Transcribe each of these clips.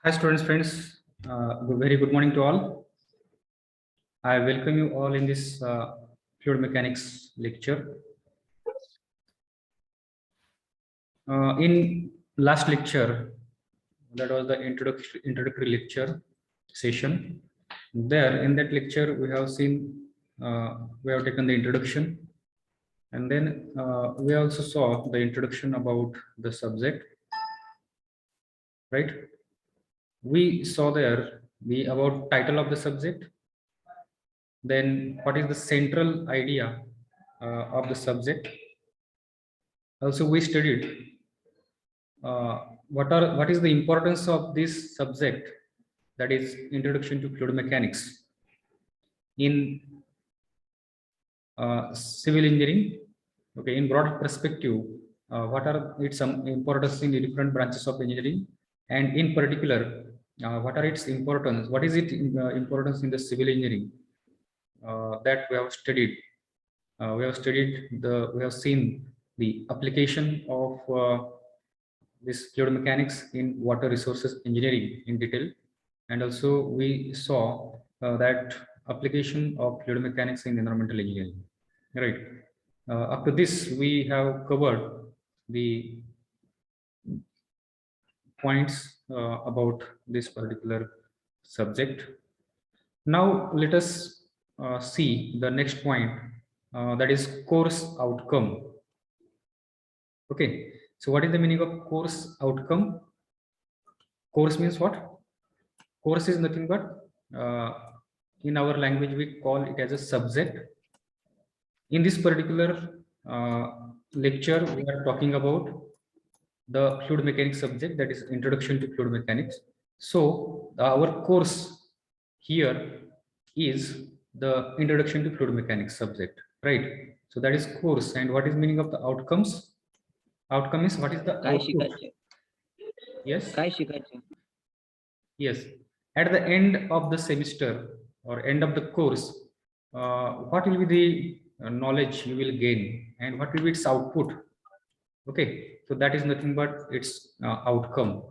Hi students, friends, very good morning to all. I welcome you all in this fluid mechanics lecture. In last lecture, that was the introductory lecture session. There in that lecture, we have seen, we have taken the introduction, and then we also saw the introduction about the subject, right? We saw there the about title of the subject, then what is the central idea of the subject. Also we studied what is the importance of this subject, that is introduction to fluid mechanics in civil engineering. Okay, in broad perspective, what are its importance in the different branches of engineering, and in particular what are its importance, what is it importance in the civil engineering, that we have studied. We have seen the application of this fluid mechanics in water resources engineering in detail, and also we saw that application of fluid mechanics in environmental engineering, right? Up to this we have covered the points about this particular subject. Now let us see the next point, that is course outcome. Okay, so what is the meaning of course outcome? Course means what? Course is nothing but in our language we call it as a subject. In this particular lecture we are talking about the fluid mechanics subject, that is introduction to fluid mechanics. So our course here is the introduction to fluid mechanics subject, right? So that is course. And what is meaning of the outcomes? Outcome is what is the output. Yes, yes, at the end of the semester or end of the course, what will be the knowledge you will gain and what will be its output. Okay, so that is nothing but its outcome.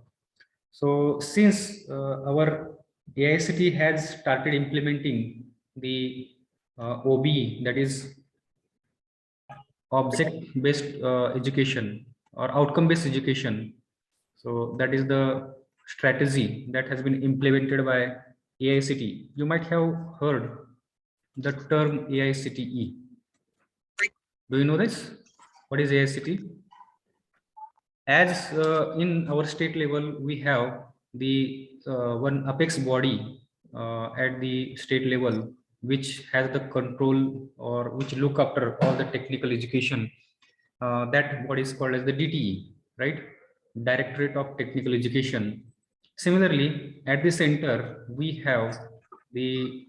So since our AICT has started implementing the OB, that is object based education or outcome based education, so that is the strategy that has been implemented by AICTE. You might have heard the term AICTE. Do you know this? What is AICTE? As in our state level, we have the one apex body at the state level, which has the control or which look after all the technical education. That body is called as the DTE, right? Directorate of Technical Education. Similarly, at the center, we have the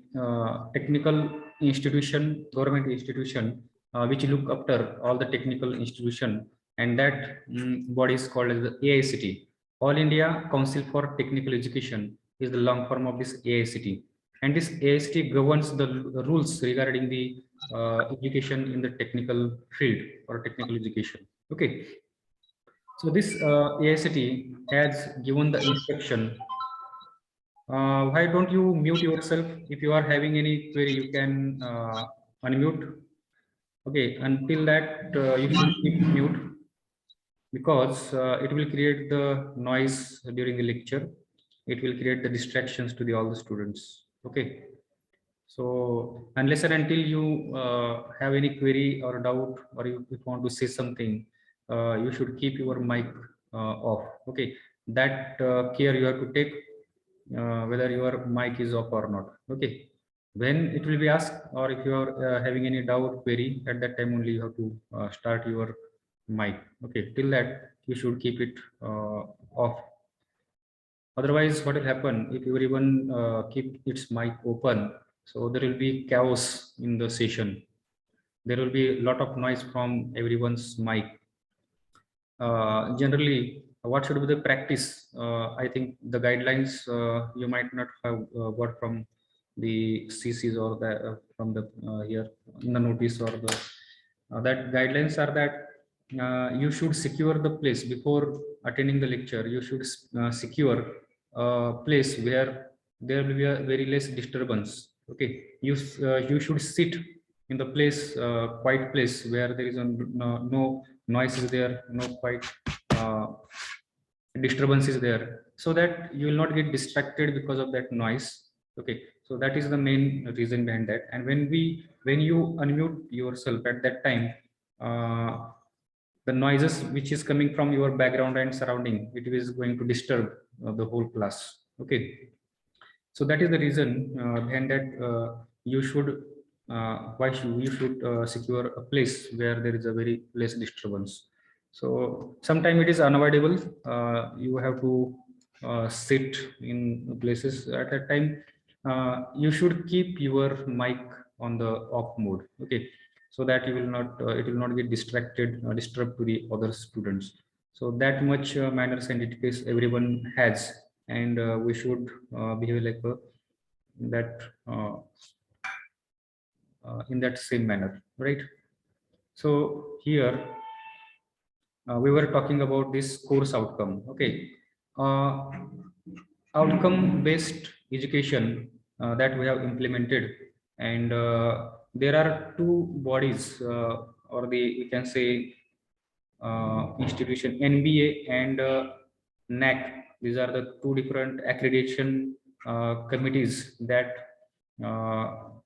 technical institution, government institution, which look after all the technical institution, and that body is called as the AICT. All India Council for Technical Education is the long form of this AICT. And this AICT governs the rules regarding the education in the technical field or technical education. Okay, so this AICT has given the instruction. Why don't you mute yourself? If you are having any query, you can unmute. Okay, until that you should keep mute, because it will create the noise during the lecture. It will create the distractions to all the students. Okay. So unless and until you have any query or doubt, or if you want to say something, you should keep your mic off. Okay, that care you have to take, whether your mic is off or not. Okay, when it will be asked, or if you are having any doubt query, at that time only you have to start your mic. Okay, till that you should keep it off. Otherwise, what will happen if everyone keep its mic open? So there will be chaos in the session. There will be a lot of noise from everyone's mic. Generally, what should be the practice? I think the guidelines you might not have got from the CCs or the from the here in the notice, or the that guidelines are that you should secure the place before attending the lecture. You should secure place where there will be a very less disturbance. Okay, you should sit in the place, quiet place where there is no noise is there, no quiet disturbance is there, so that you will not get distracted because of that noise. Okay, so that is the main reason behind that. And when you unmute yourself at that time, the noises which is coming from your background and surrounding, it is going to disturb the whole class. Okay, so that is the reason behind that. You should you should secure a place where there is a very less disturbance. So sometimes it is unavoidable, you have to sit in places at that time. You should keep your mic on the off mode. Okay, so that you will not it will not get distracted or disturb to the other students. So that much manners and etiquette everyone has, and we should behave like that in that same manner, right? So here we were talking about this course outcome. Okay, uh, outcome based education that we have implemented, and there are two bodies, or the we can say institution, NBA and NAC. These are the two different accreditation committees that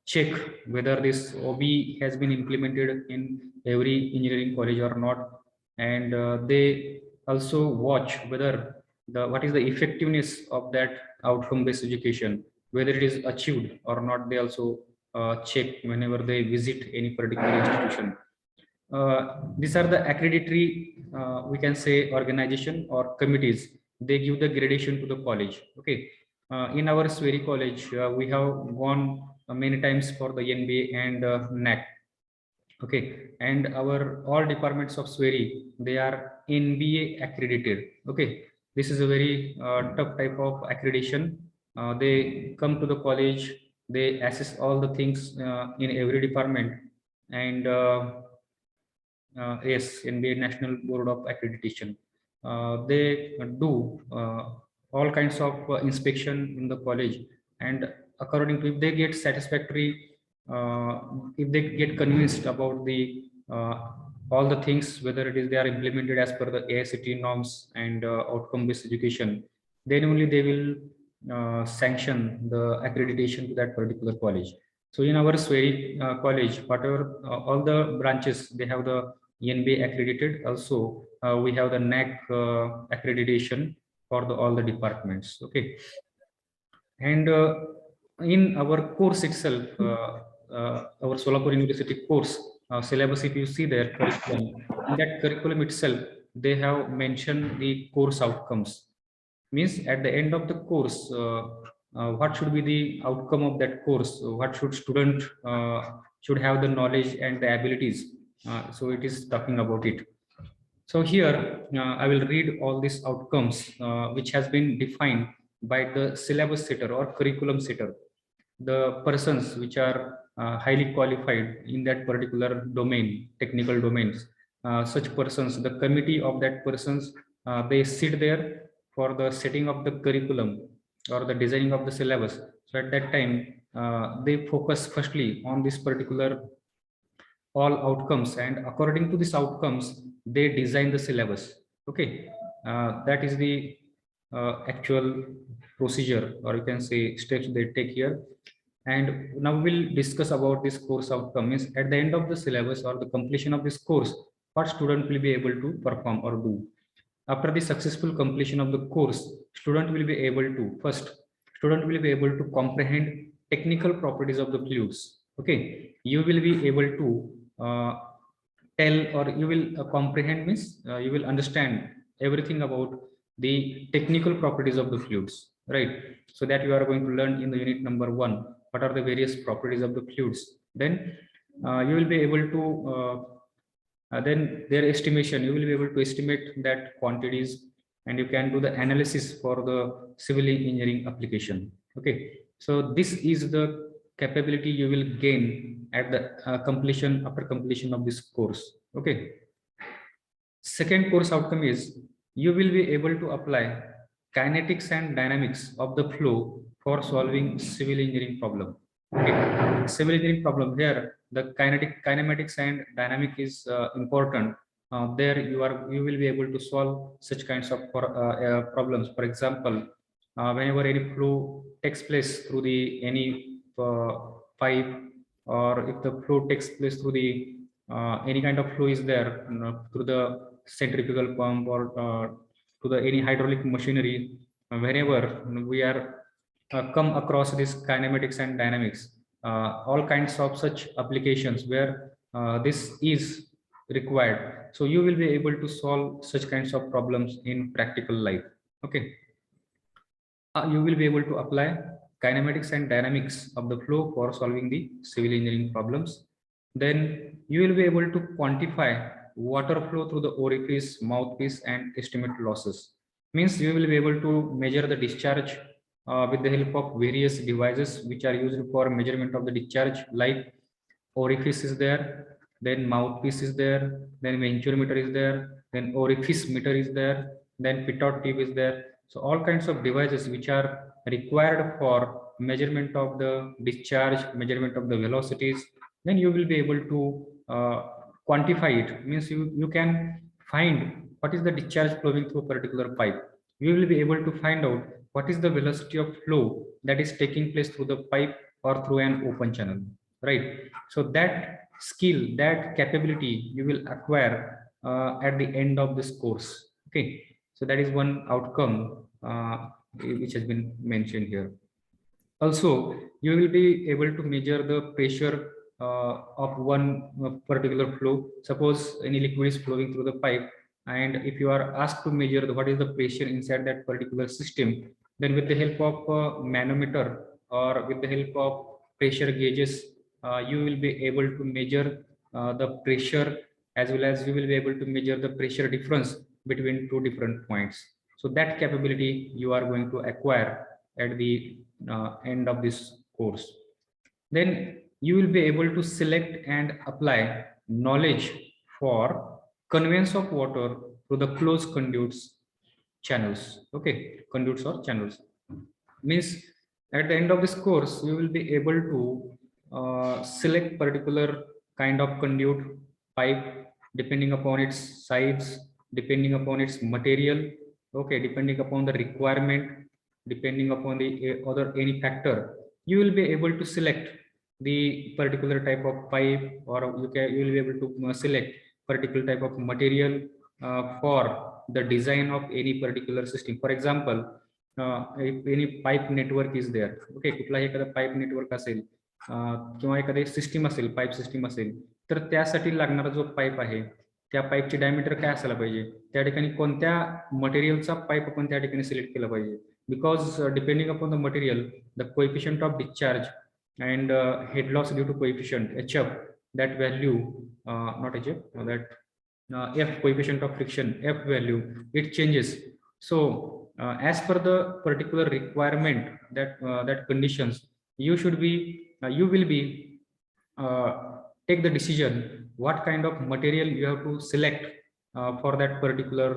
check whether this OB has been implemented in every engineering college or not, and they also watch whether what is the effectiveness of that outcome-based education, whether it is achieved or not. They also check whenever they visit any particular institution. These are the accreditory, we can say, organization or committees. They give the gradation to the college. Okay, in our Sweri College, we have gone many times for the NBA and NAC. Okay, and our all departments of Sweri, they are NBA accredited. Okay, this is a very tough type of accreditation. They come to the college, they assess all the things in every department, and yes, NBA National Board of Accreditation. They do all kinds of inspection in the college, and according to, if they get satisfactory, if they get convinced about the all the things, whether it is they are implemented as per the AICTE norms and outcome-based education, then only they will sanction the accreditation to that particular college. So in our Sweri college, whatever all the branches, they have the NBA accredited. Also, we have the NAC accreditation for all the departments. Okay, and in our course itself, our Solapur University course syllabus, if you see their curriculum, in that curriculum itself, they have mentioned the course outcomes. Means at the end of the course, what should be the outcome of that course? What should student should have the knowledge and the abilities? So it is talking about it. So here I will read all these outcomes which has been defined by the syllabus setter or curriculum setter, the persons which are highly qualified in that particular domain, technical domains. Such persons, the committee of that persons, they sit there for the setting of the curriculum or the designing of the syllabus. So at that time, they focus firstly on this particular all outcomes, and according to these outcomes they design the syllabus. Okay, that is the actual procedure, or you can say steps they take here. And now we'll discuss about this course outcome. Is at the end of the syllabus or the completion of this course, what student will be able to perform or do. After the successful completion of the course, student will be able to, first, student will be able to comprehend technical properties of the fluids. Okay, you will be able to uh, tell, or you will comprehend means you will understand everything about the technical properties of the fluids, right? So that you are going to learn in the unit number 1, what are the various properties of the fluids. Then you will be able to then their estimation, you will be able to estimate that quantities, and you can do the analysis for the civil engineering application. Okay, so this is the capability you will gain at the completion, after completion of this course. Okay, second course outcome is you will be able to apply kinetics and dynamics of the flow for solving civil engineering problem. Okay. Civil engineering problem here, the kinematics and dynamic is important. There you will be able to solve such kinds of problems. For example, whenever any flow takes place through the any pipe, or if the flow takes place through the any kind of flow is there, through the centrifugal pump or to the any hydraulic machinery, whenever we are come across this kinematics and dynamics, all kinds of such applications where this is required, so you will be able to solve such kinds of problems in practical life. Okay. You will be able to apply kinematics and dynamics of the flow for solving the civil engineering problems. Then you will be able to quantify water flow through the orifice, mouthpiece, and estimate losses. Means you will be able to measure the discharge with the help of various devices which are used for measurement of the discharge, like orifice is there, then mouthpiece is there, then venturimeter is there, then orifice meter is there, then pitot tube is there. So all kinds of devices which are required for measurement of the discharge, measurement of the velocities, then you will be able to quantify it. Means you can find what is the discharge flowing through a particular pipe. You will be able to find out what is the velocity of flow that is taking place through the pipe or through an open channel, right? So that skill, that capability you will acquire at the end of this course. Okay. So that is one outcome which has been mentioned here. Also, you will be able to measure the pressure of one particular flow. Suppose any liquid is flowing through the pipe, and if you are asked to measure what is the pressure inside that particular system, then with the help of a manometer or with the help of pressure gauges, you will be able to measure the pressure, as well as you will be able to measure the pressure difference between two different points. So that capability you are going to acquire at the end of this course. Then you will be able to select and apply knowledge for conveyance of water through the closed conduits channels. Okay, conduits or channels. Means at the end of this course, you will be able to select particular kind of conduit pipe depending upon its size, depending upon its material, okay, depending upon the requirement, depending upon the other any factor, you will be able to select the particular type of pipe, or you will be able to select particular type of material for the design of any particular system. For example, if any pipe network is there, okay, कुठलाही एखादा pipe network असेल किंवा एखादे system असेल, pipe system असेल, तर त्यासाठी लागणारा जो पाईप आहे त्या पाईपची डायमीटर काय असायला पाहिजे, त्या ठिकाणी कोणत्या मटेरियलचा पाईप आपण त्या ठिकाणी सिलेक्ट केला पाहिजे. Because depending upon the material, the coefficient of discharge and head loss due to coefficient HF, that value not HF, that F, coefficient of friction, F value, it changes. So as per the particular requirement, that conditions, you should be you will be take the decision what kind of material you have to select for that particular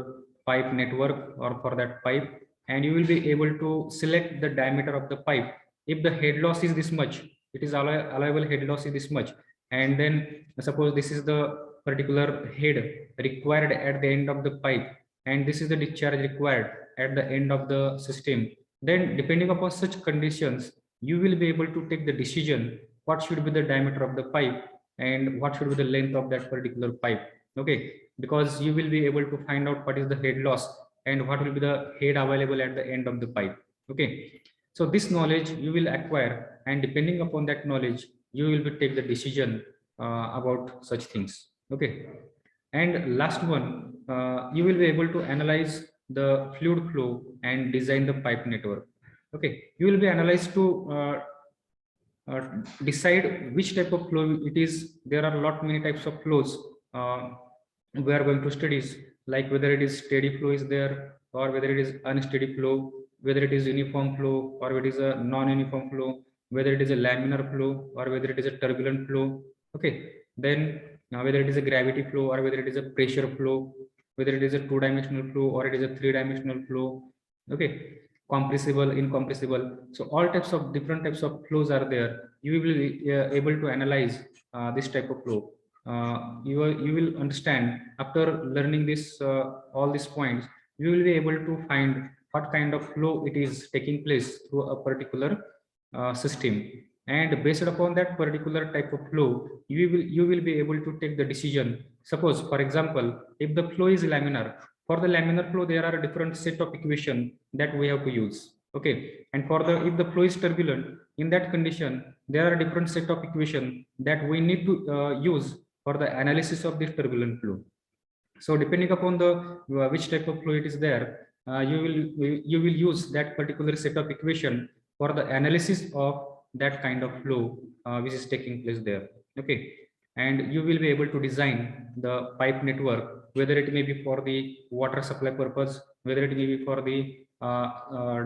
pipe network or for that pipe, and you will be able to select the diameter of the pipe. If the head loss is this much, it is allowable head loss is this much, and then suppose this is the particular head required at the end of the pipe, and this is the discharge required at the end of the system, then depending upon such conditions, you will be able to take the decision what should be the diameter of the pipe and what should be the length of that particular pipe. Okay, because you will be able to find out what is the head loss and what will be the head available at the end of the pipe. Okay, so this knowledge you will acquire, and depending upon that knowledge, you will be take the decision about such things. Okay, and last one, you will be able to analyze the fluid flow and design the pipe network. Okay, you will be analyzed to decide which type of flow it is. There are a lot many types of flows we are going to study, like whether it is steady flow is there, or whether it is unsteady flow, whether it is uniform flow or it is a non-uniform flow, whether it is a laminar flow or whether it is a turbulent flow. Okay, then whether it is a gravity flow or whether it is a pressure flow, whether it is a two-dimensional flow or it is a three-dimensional flow, Okay, compressible, incompressible. So all types of different types of flows are there. You will be able to analyze this type of flow. You will understand after learning this all these points. You will be able to find what kind of flow it is taking place through a particular system, and based upon that particular type of flow, you will be able to take the decision. Suppose, for example, if the flow is laminar, for the laminar flow there are a different set of equation that we have to use. Okay, and for the if the flow is turbulent, in that condition there are a different set of equation that we need to use for the analysis of this turbulent flow. So depending upon the which type of flow it is there, you will use that particular set of equation for the analysis of that kind of flow which is taking place there. Okay, and you will be able to design the pipe network, whether it may be for the water supply purpose, whether it may be for the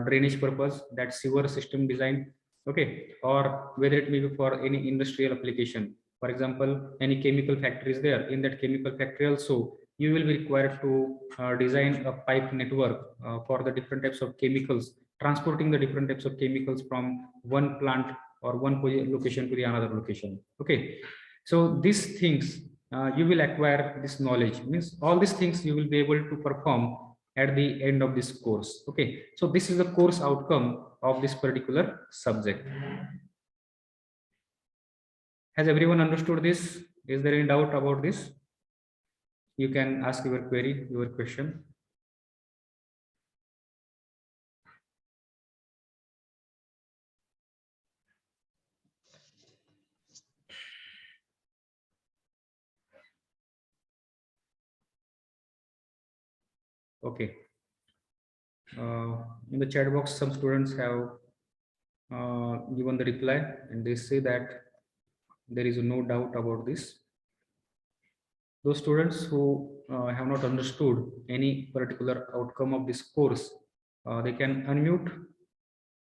drainage purpose, that sewer system design. Okay, or whether it may be for any industrial application. For example, any chemical factory is there. In that chemical factory also, you will be required to design a pipe network for the different types of chemicals, transporting the different types of chemicals from one plant or one location to the another location. Okay, so these things you will acquire this knowledge, means all these things you will be able to perform at the end of this course. Okay, so this is the course outcome of this particular subject. Has everyone understood this? Is there any doubt about this? You can ask your query, your question. Okay. In the chat box, some students have given the reply, and they say that there is no doubt about this. Those students who have not understood any particular outcome of this course, they can unmute.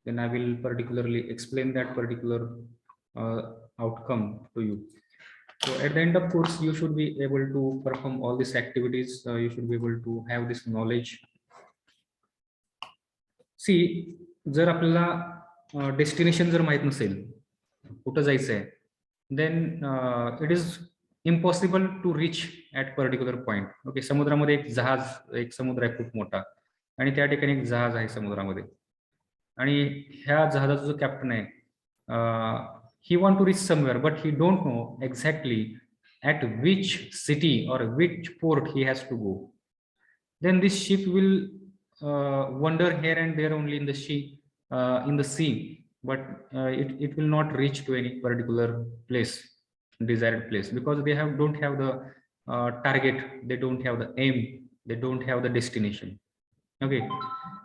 Then I will particularly explain that particular outcome to you. So at the end of course, you should be able to perform all these activities. You should be able to have this knowledge. See जर आपल्याला destination जर माहित नसेल कुठं जायचं आहे, then it is impossible to reach at particular point. Okay, समुद्रामध्ये एक जहाज, एक समुद्र आहे खूप मोठा, आणि त्या ठिकाणी एक जहाज आहे समुद्रामध्ये, आणि ह्या जहाजाचा जो कॅप्टन आहे, he want to reach somewhere but he don't know exactly at which city or which port he has to go. Then this ship will wander here and there only in the sea, but it will not reach to any particular place, desired place, because they don't have the target, they don't have the aim, they don't have the destination. Okay,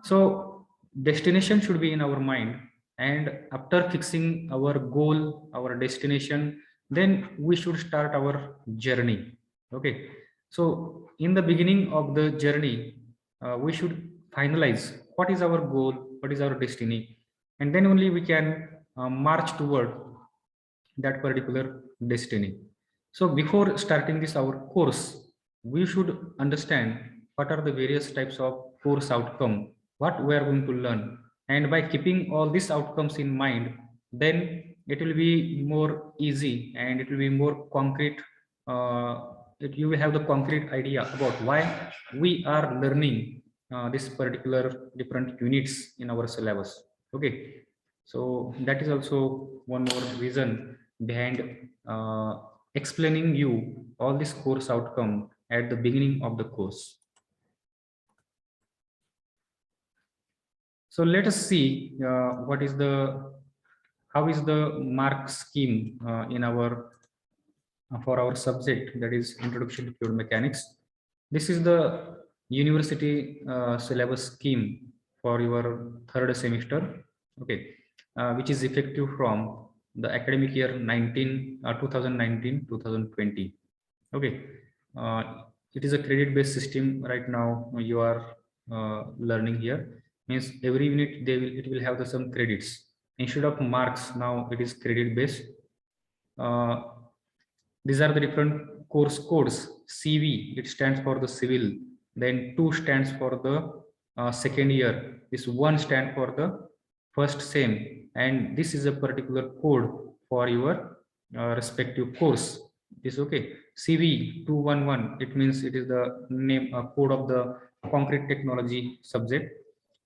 so destination should be in our mind, and after fixing our goal, our destination, then we should start our journey. Okay, so in the beginning of the journey, we should finalize what is our goal, what is our destiny, and then only we can march toward that particular destiny. So before starting this our course, we should understand what are the various types of course outcome, what we are going to learn, and by keeping all these outcomes in mind, then it will be more easy and it will be more concrete. You will have the concrete idea about why we are learning this particular different units in our syllabus. Okay, so that is also one more reason behind explaining you all this course outcome at the beginning of the course. So let us see how is the mark scheme in our for our subject, that is Introduction to Fluid Mechanics. This is the university syllabus scheme for your third semester. Okay, which is effective from the academic year 2019-2020. Okay, it is a credit based system right now. You are learning here, means every unit it will have some credits instead of marks. Now it is credit based. These are the different course codes. CV, it stands for the civil, then 2 stands for the second year, this 1 stand for the first sem, and this is a particular code for your respective course. Is okay. CV 211, it means it is the name code of the concrete technology subject.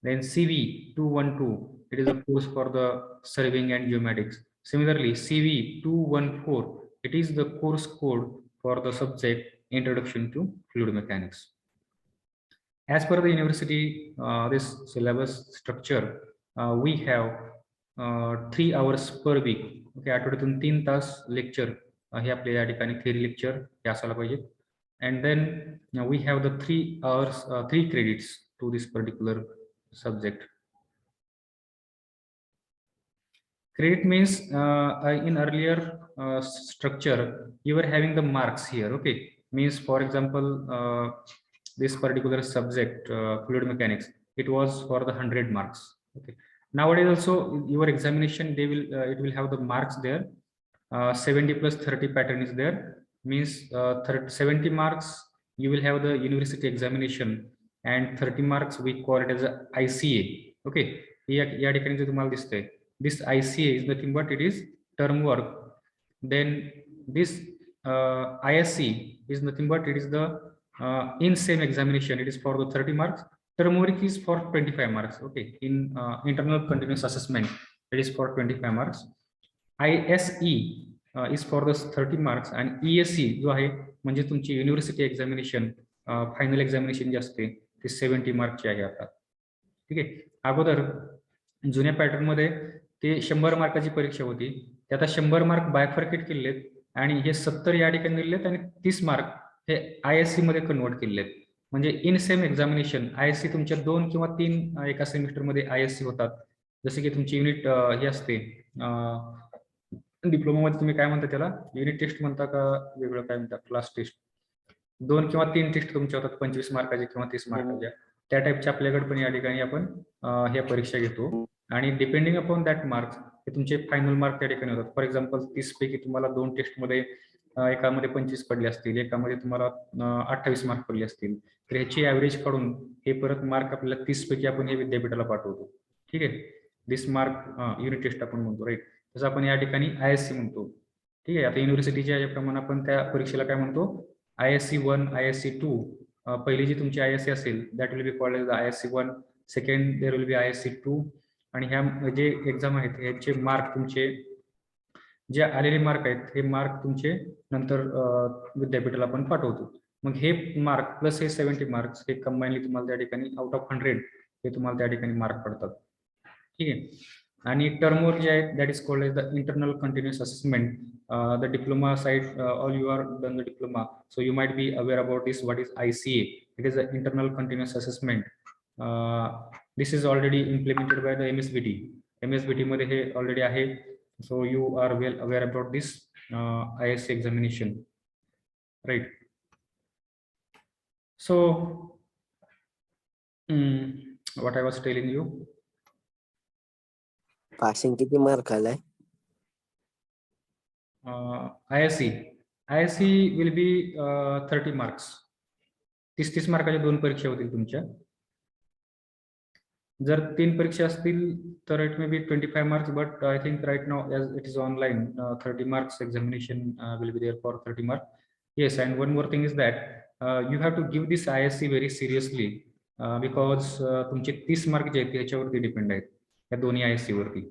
Then CV 212, it is a course for the surveying and geomatics. Similarly, CV 214, it is the course code for the subject Introduction to Fluid Mechanics. As per the university, this syllabus structure, we have 3 hours per week. Okay, आठवड्यातून 3 तास lecture हे आपल्या या ठिकाणी theory lecture हे असायला पाहिजे. And then we have the 3 hours, 3 credits to this particular subject. Credit means in earlier structure, you were having the marks here. Okay, means for example, this particular subject, fluid mechanics, it was for the 100 marks. Okay, nowadays also your examination, they will it will have the marks there. 70 plus 30 pattern is there, means 70 marks you will have the university examination, and 30 marks we call it as a ICA. Okay, या ठिकाणी जे तुम्हाला दिसतंय, this ICA is nothing but it is term work. Then this ISC is nothing but it is the in same examination, it is for the 30 marks. Term work is for 25 marks. Okay, in internal continuous assessment, it is for 25 marks. ISE is for the 30 marks, and ESC जो आहे म्हणजे तुमची university examination final examination जे असते ते 70 मार्कचे आहे आता. ठीक आहे, अगोदर जुन्या पॅटर्न मध्ये ते 100 मार्काची परीक्षा होती, ते आता 100 मार्क बायफर्केट केलेत आणि हे 70 या ठिकाणी दिलेत आणि 30 मार्क हे ISC मध्ये कन्वर्ट केलेत. म्हणजे इन सेम एक्झामिनेशन ISC तुमच्या 2 किंवा 3 एका सेमिस्टर मध्ये ISC होतात. जसे की तुमची युनिट हे असते डिप्लोमा मध्ये, तुम्ही काय म्हणता त्याला, युनिट टेस्ट म्हणता का वेगळं काय म्हणता, क्लास टेस्ट, 2 किंवा 3 टेस्ट तुमच्या होतात 25 मार्काचे किंवा 30 मार्काच्या, त्या टाईपच्या आपल्याकडे पण या ठिकाणी आपण ह्या परीक्षा घेतो. आणि डिपेंडिंग अपॉन दॅट मार्क्स हे तुमचे फायनल मार्क त्या ठिकाणी होतात. फॉर एक्झाम्पल 30 पैकी तुम्हाला 2 टेस्ट मध्ये एकामध्ये 25 पडले असतील, एकामध्ये तुम्हाला 28 मार्क पडले असतील, तर ह्याची ऍव्हरेज काढून हे परत मार्क आपल्याला 30 पैकी आपण हे विद्यापीठाला पाठवतो. ठीक आहे, दिस मार्क युनिट टेस्ट आपण म्हणतो, राईट. तसं आपण या ठिकाणी ISC म्हणतो. ठीक आहे, आता युनिव्हर्सिटीच्या याप्रमाणे आपण त्या परीक्षेला काय म्हणतो, ISC 1, ISC 2. पहिली जी तुमची ISC असेल that will be called as ISC 1, second there will be ISC 2. आणि ह्या जे एक्झाम आहेत ह्याचे मार्क तुमचे जे आलेले मार्क आहेत हे मार्क तुमचे नंतर विद्यापीठाला आपण पाठवतो. मग हे मार्क प्लस हे 70 मार्क्स हे कंबाईनली तुम्हाला त्या ठिकाणी आउट ऑफ 100 हे तुम्हाला त्या ठिकाणी मार्क पडतात. ठीक आहे, आणि टर्म वर्क जे आहे that is called as the internal continuous assessment. The diploma side, all you are done the diploma, so you might be aware about this what is ICA. It is the internal continuous assessment. This is already implemented by the MSBT. MSBT मध्ये हे already आहे, so you are well aware about this ISC examination, right? So what I was telling you, passing किती mark आलाय? ISC will be 30 marks. 30 मार्काच्या 2 परीक्षा होतील तुमच्या. जर 3 परीक्षा असतील तर it may be 25 marks, but I think right now as it is online 30 marks examination will be there for 30 mark. Yes, and one more thing is that you have to give this ISC very seriously, because तुमचे 30 mark जे आहेत त्याच्यावरती depend आहेत या दोन्ही ISC वरती.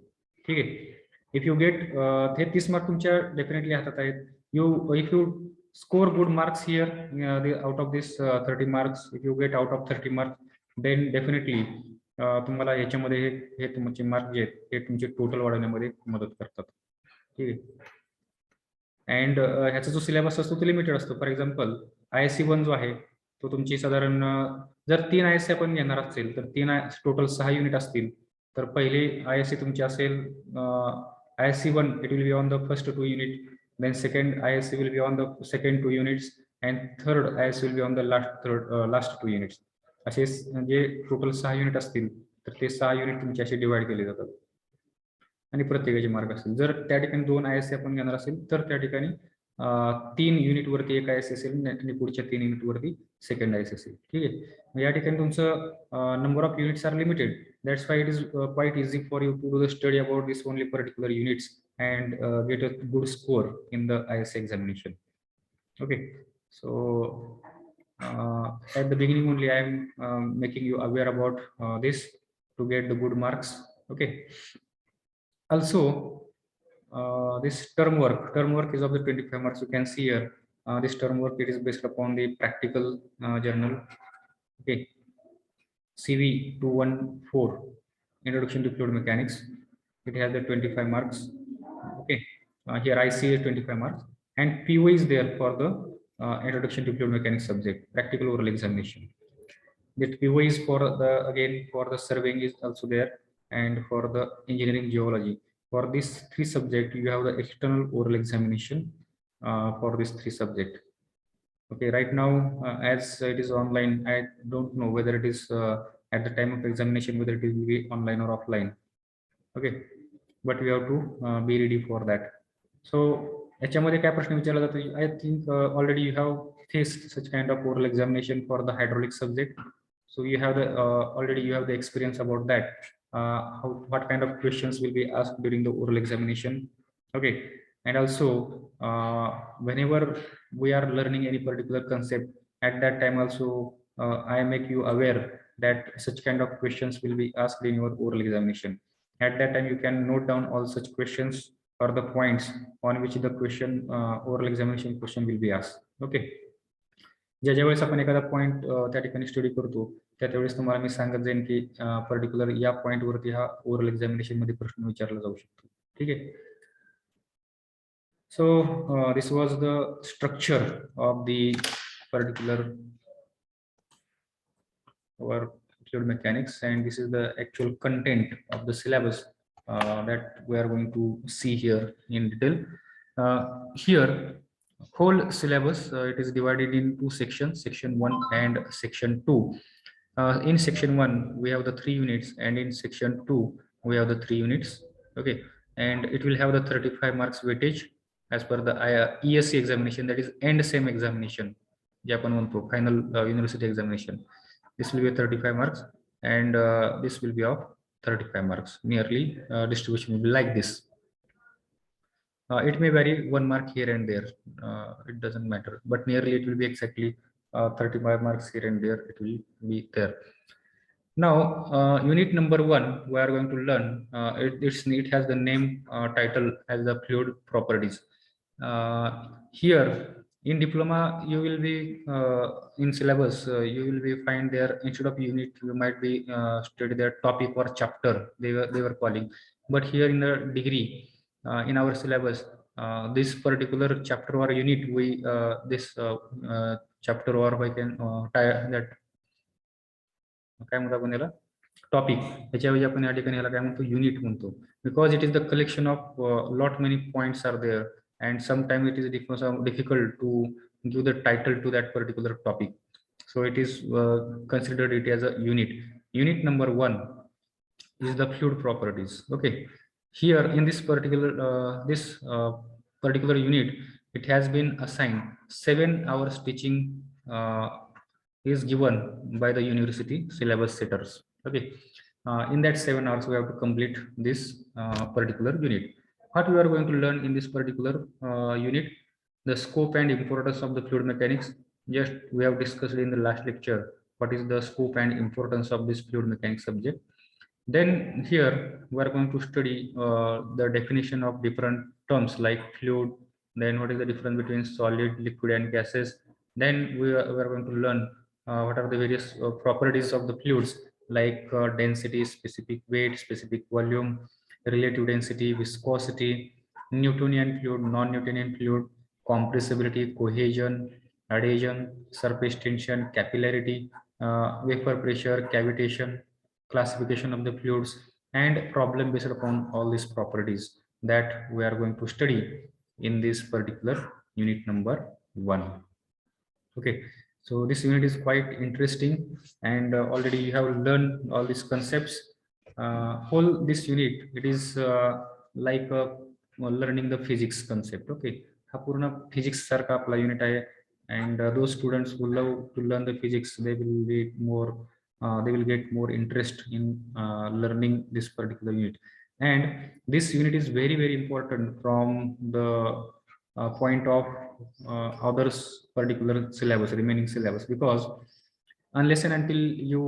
ठीक आहे, if you get हे 30 मार्क तुमच्या डेफिनेटली हातात आहेत. If you score good marks here out of this 30 marks, if you get out of 30 marks, then definitely तुम्हाला याच्यामध्ये हे तुमचे मार्क जे आहेत हे तुमचे टोटल वाढवण्यामध्ये मदत करतात. ठीक आहे, अँड ह्याचा जो सिलेबस असतो तो लिमिटेड असतो. फॉर एक्झाम्पल ISC 1 जो आहे तो तुमची साधारण जर 3 ISC आपण घेणार असेल तर 3 टोटल 6 युनिट असतील, तर पहिले ISC तुमचे असेल ISC 1, it will be on the first 2 unit, then second ISC will be on the second 2 units, and third ISC will be on the last 2 units. असे म्हणजे टोटल 6 युनिट असतील तर ते 6 युनिट तुमचे असे डिवाइड केले जातात आणि प्रत्येकाचे मार्क असतील. जर त्या ठिकाणी 2 ISC आपण घेणार असेल तर त्या ठिकाणी 3 युनिट वरती एक ISC असेल आणि पुढच्या 3 युनिट वरती सेकंड ISC असेल. ठीक आहे, या ठिकाणी तुमचं number of units are limited. That's why it is quite easy for you to do the study about this only particular units and get a good score in the ISA examination. Okay, so at the beginning only I am making you aware about this to get the good marks. Okay, also this term work is of the 25 marks. You can see here this term work, it is based upon the practical journal. Okay, CV 214 introduction to fluid mechanics. It has the 25 marks. Okay, here I see 25 marks, and PO is there for the introduction to fluid mechanics subject, practical oral examination. That PO is for the, again, for the surveying is also there, and for the engineering geology. For these three subjects, you have the external oral examination for these three subjects. Okay, right now, as it is online, I don't know whether it is at the time of examination, whether it will be online or offline. Okay, but we have to be ready for that. So याच्यामध्ये काय प्रश्न विचारला जातो, I think already you have faced such kind of oral examination for the hydraulic subject. So you have the already you have the experience about that. What kind of questions will be asked during the oral examination. Okay, and also whenever we are learning any particular concept, at that time also I make you aware that such kind of questions will be asked in your oral examination. At that time you can note down all such questions or the points on which the question oral examination question will be asked. Okay, ज्या वेळेस आपण एखादा point त्या ठिकाणी study करतो, त्यावेळेस तुम्हाला मी सांगत जाईन की पर्टिक्युलर या पॉइंट वरती हा ओरल एक्झामिनेशन मध्ये प्रश्न विचारला जाऊ शकतो. ठीक आहे. So this was the structure of the particular our fluid mechanics, and this is the actual content of the syllabus that we are going to see here in detail. Here whole syllabus, it is divided in two sections, section 1 and section 2. In section 1 we have the 3 units, and in section 2 we have the 3 units. Okay, and it will have the 35 marks weightage as per the ESC examination, that is end sem examination, final university examination. This will be 35 marks, and this will be of 35 marks. Nearly distribution will be like this. It may vary 1 mark here and there, it doesn't matter, but nearly it will be exactly 35 marks here and there, it will be there. Now unit number 1 we are going to learn, it has the name title as the fluid properties. Here in diploma you will be in syllabus you will be find there, instead of unit you might be study their topic or chapter they were calling, but here in the degree in our syllabus this particular chapter or unit we this chapter or we can that काय म्हणतो आपण याला topic, याच्याऐवजी आपण या ठिकाणी याला काय म्हणतो युनिट म्हणतो, because it is the collection of lot many points are there, and sometimes it is difficult to give the title to that particular topic, so it is considered it as a unit. Unit number 1 is the fluid properties. Okay, here in this particular unit it has been assigned 7 hours teaching is given by the university syllabus setters. Okay, in that 7 hours we have to complete this particular unit. What we are going to learn in this particular unit, the scope and importance of the fluid mechanics. Just we have discussed in the last lecture what is the scope and importance of this fluid mechanics subject. Then here we are going to study the definition of different terms like fluid, then what is the difference between solid, liquid and gases. Then we are going to learn what are the various properties of the fluids, like density, specific weight, specific volume, relative density, viscosity, Newtonian fluid, non-Newtonian fluid, compressibility, cohesion, adhesion, surface tension, capillarity, vapor pressure, cavitation, classification of the fluids, and problem based upon all these properties that we are going to study in this particular unit number 1. Okay, so this unit is quite interesting, and already you have learned all these concepts. Whole this unit, it is like learning the physics concept. Okay, हा पूर्ण physics सारखा आपला unit आहे. and those students who love to learn the physics, they will be more they will get more interest in learning this particular unit. And this unit is very very important from the point of others particular syllabus, remaining syllabus, because unless and until you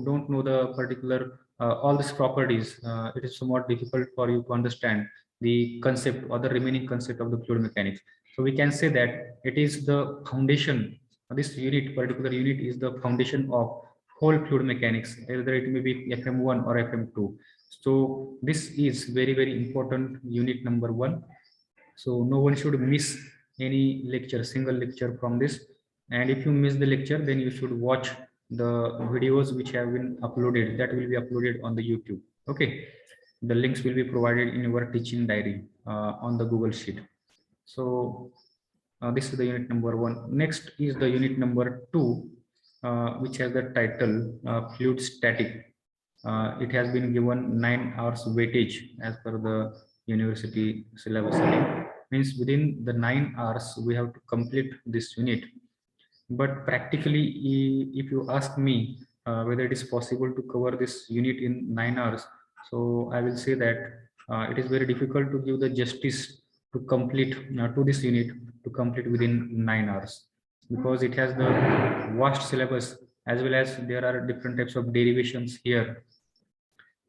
don't know the particular all these properties, it is somewhat difficult for you to understand the concept or the remaining concept of the fluid mechanics. So we can say that it is the foundation. This unit, particular unit, is the foundation of whole fluid mechanics, either it may be FM1 or FM2. So this is very very important unit number 1. So no one should miss any lecture, single lecture from this. And if you miss the lecture, then you should watch the videos which have been uploaded, that will be uploaded on the YouTube. Okay, the links will be provided in your teaching diary on the Google Sheet. So this is the unit number 1. Next is the unit number 2, which has the title fluid static. It has been given 9 hours weightage as per the university syllabus. Means within the 9 hours we have to complete this unit. But practically, if you ask me whether it is possible to cover this unit in 9 hours, so I will say that it is very difficult to give the justice to complete to this unit to complete within 9 hours, because it has the vast syllabus, as well as there are different types of derivations here.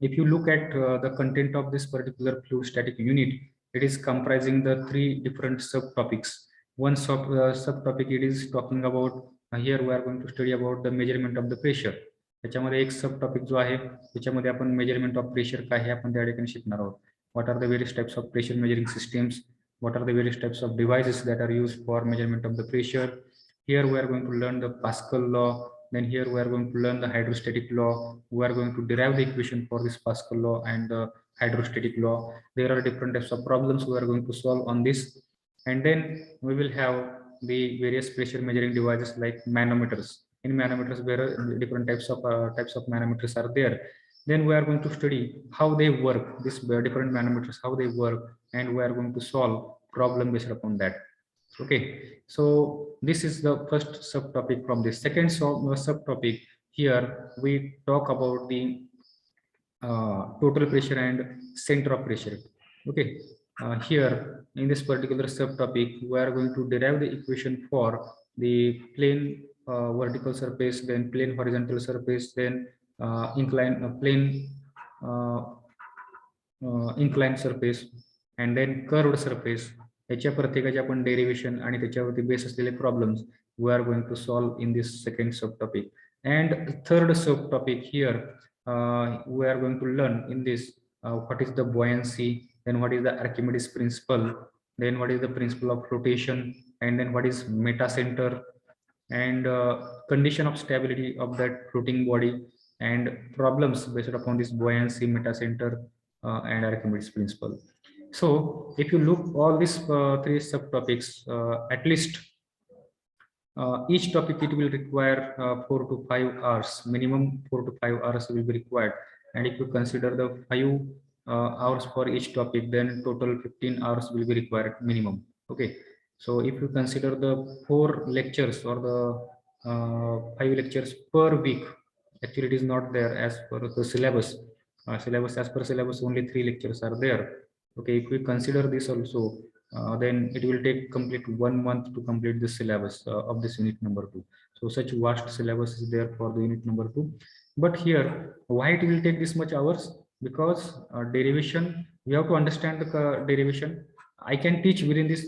If you look at the content of this particular fluid static unit, it is comprising the 3 different subtopics. One subtopic, it is talking about here we are going to study about the measurement of the pressure. त्याच्यामध्ये एक सब topic जो आहे त्याच्यामध्ये आपण measurement of pressure काय आहे आपण त्या ठिकाणी शिकणार आहोत. What are the various types of pressure measuring systems? What are the various types of devices that are used for measurement of the pressure? Here we are going to learn the Pascal law. Then here we are going to learn the hydrostatic law. We are going to derive the equation for this Pascal law and the hydrostatic law. There are different types of problems we are going to solve on this. And then we will have the various pressure measuring devices like manometers. In manometers, there are different types of manometers are there. Then we are going to study how they work, these different manometers, how they work, and we are going to solve problem based upon that. Okay, so this is the first subtopic from this. Second subtopic, here we talk about the total pressure and center of pressure. Okay, here in this particular subtopic, we are going to derive the equation for the plane vertical surface, then plane horizontal surface, then inclined surface, and then curved surface. याच्या प्रत्येकाचे आपण derivation आणि त्याच्यावरती base असलेले problems we are going to solve in this second subtopic. And third subtopic here, we are going to learn in this what is the buoyancy, then what is the Archimedes principle, then what is the principle of flotation, and then what is metacenter, and condition of stability of that floating body, and problems based upon this buoyancy, metacenter, and Archimedes principle. So if you look all these 3 subtopics, at least each topic it will require 4 to 5 hours, minimum 4 to 5 hours will be required. And if you consider the 5 hours for each topic, then total 15 hours will be required minimum. Okay, so if you consider the 4 lectures or the 5 lectures per week, actually it is not there as per the syllabus. As per syllabus, only 3 lectures are there. Okay, if we consider this also, then it will take complete 1 month to complete the syllabus of this unit number 2. So such vast syllabus is there for the unit number 2. But here, why it will take this much hours? Because derivation, we have to understand the derivation. I can teach within this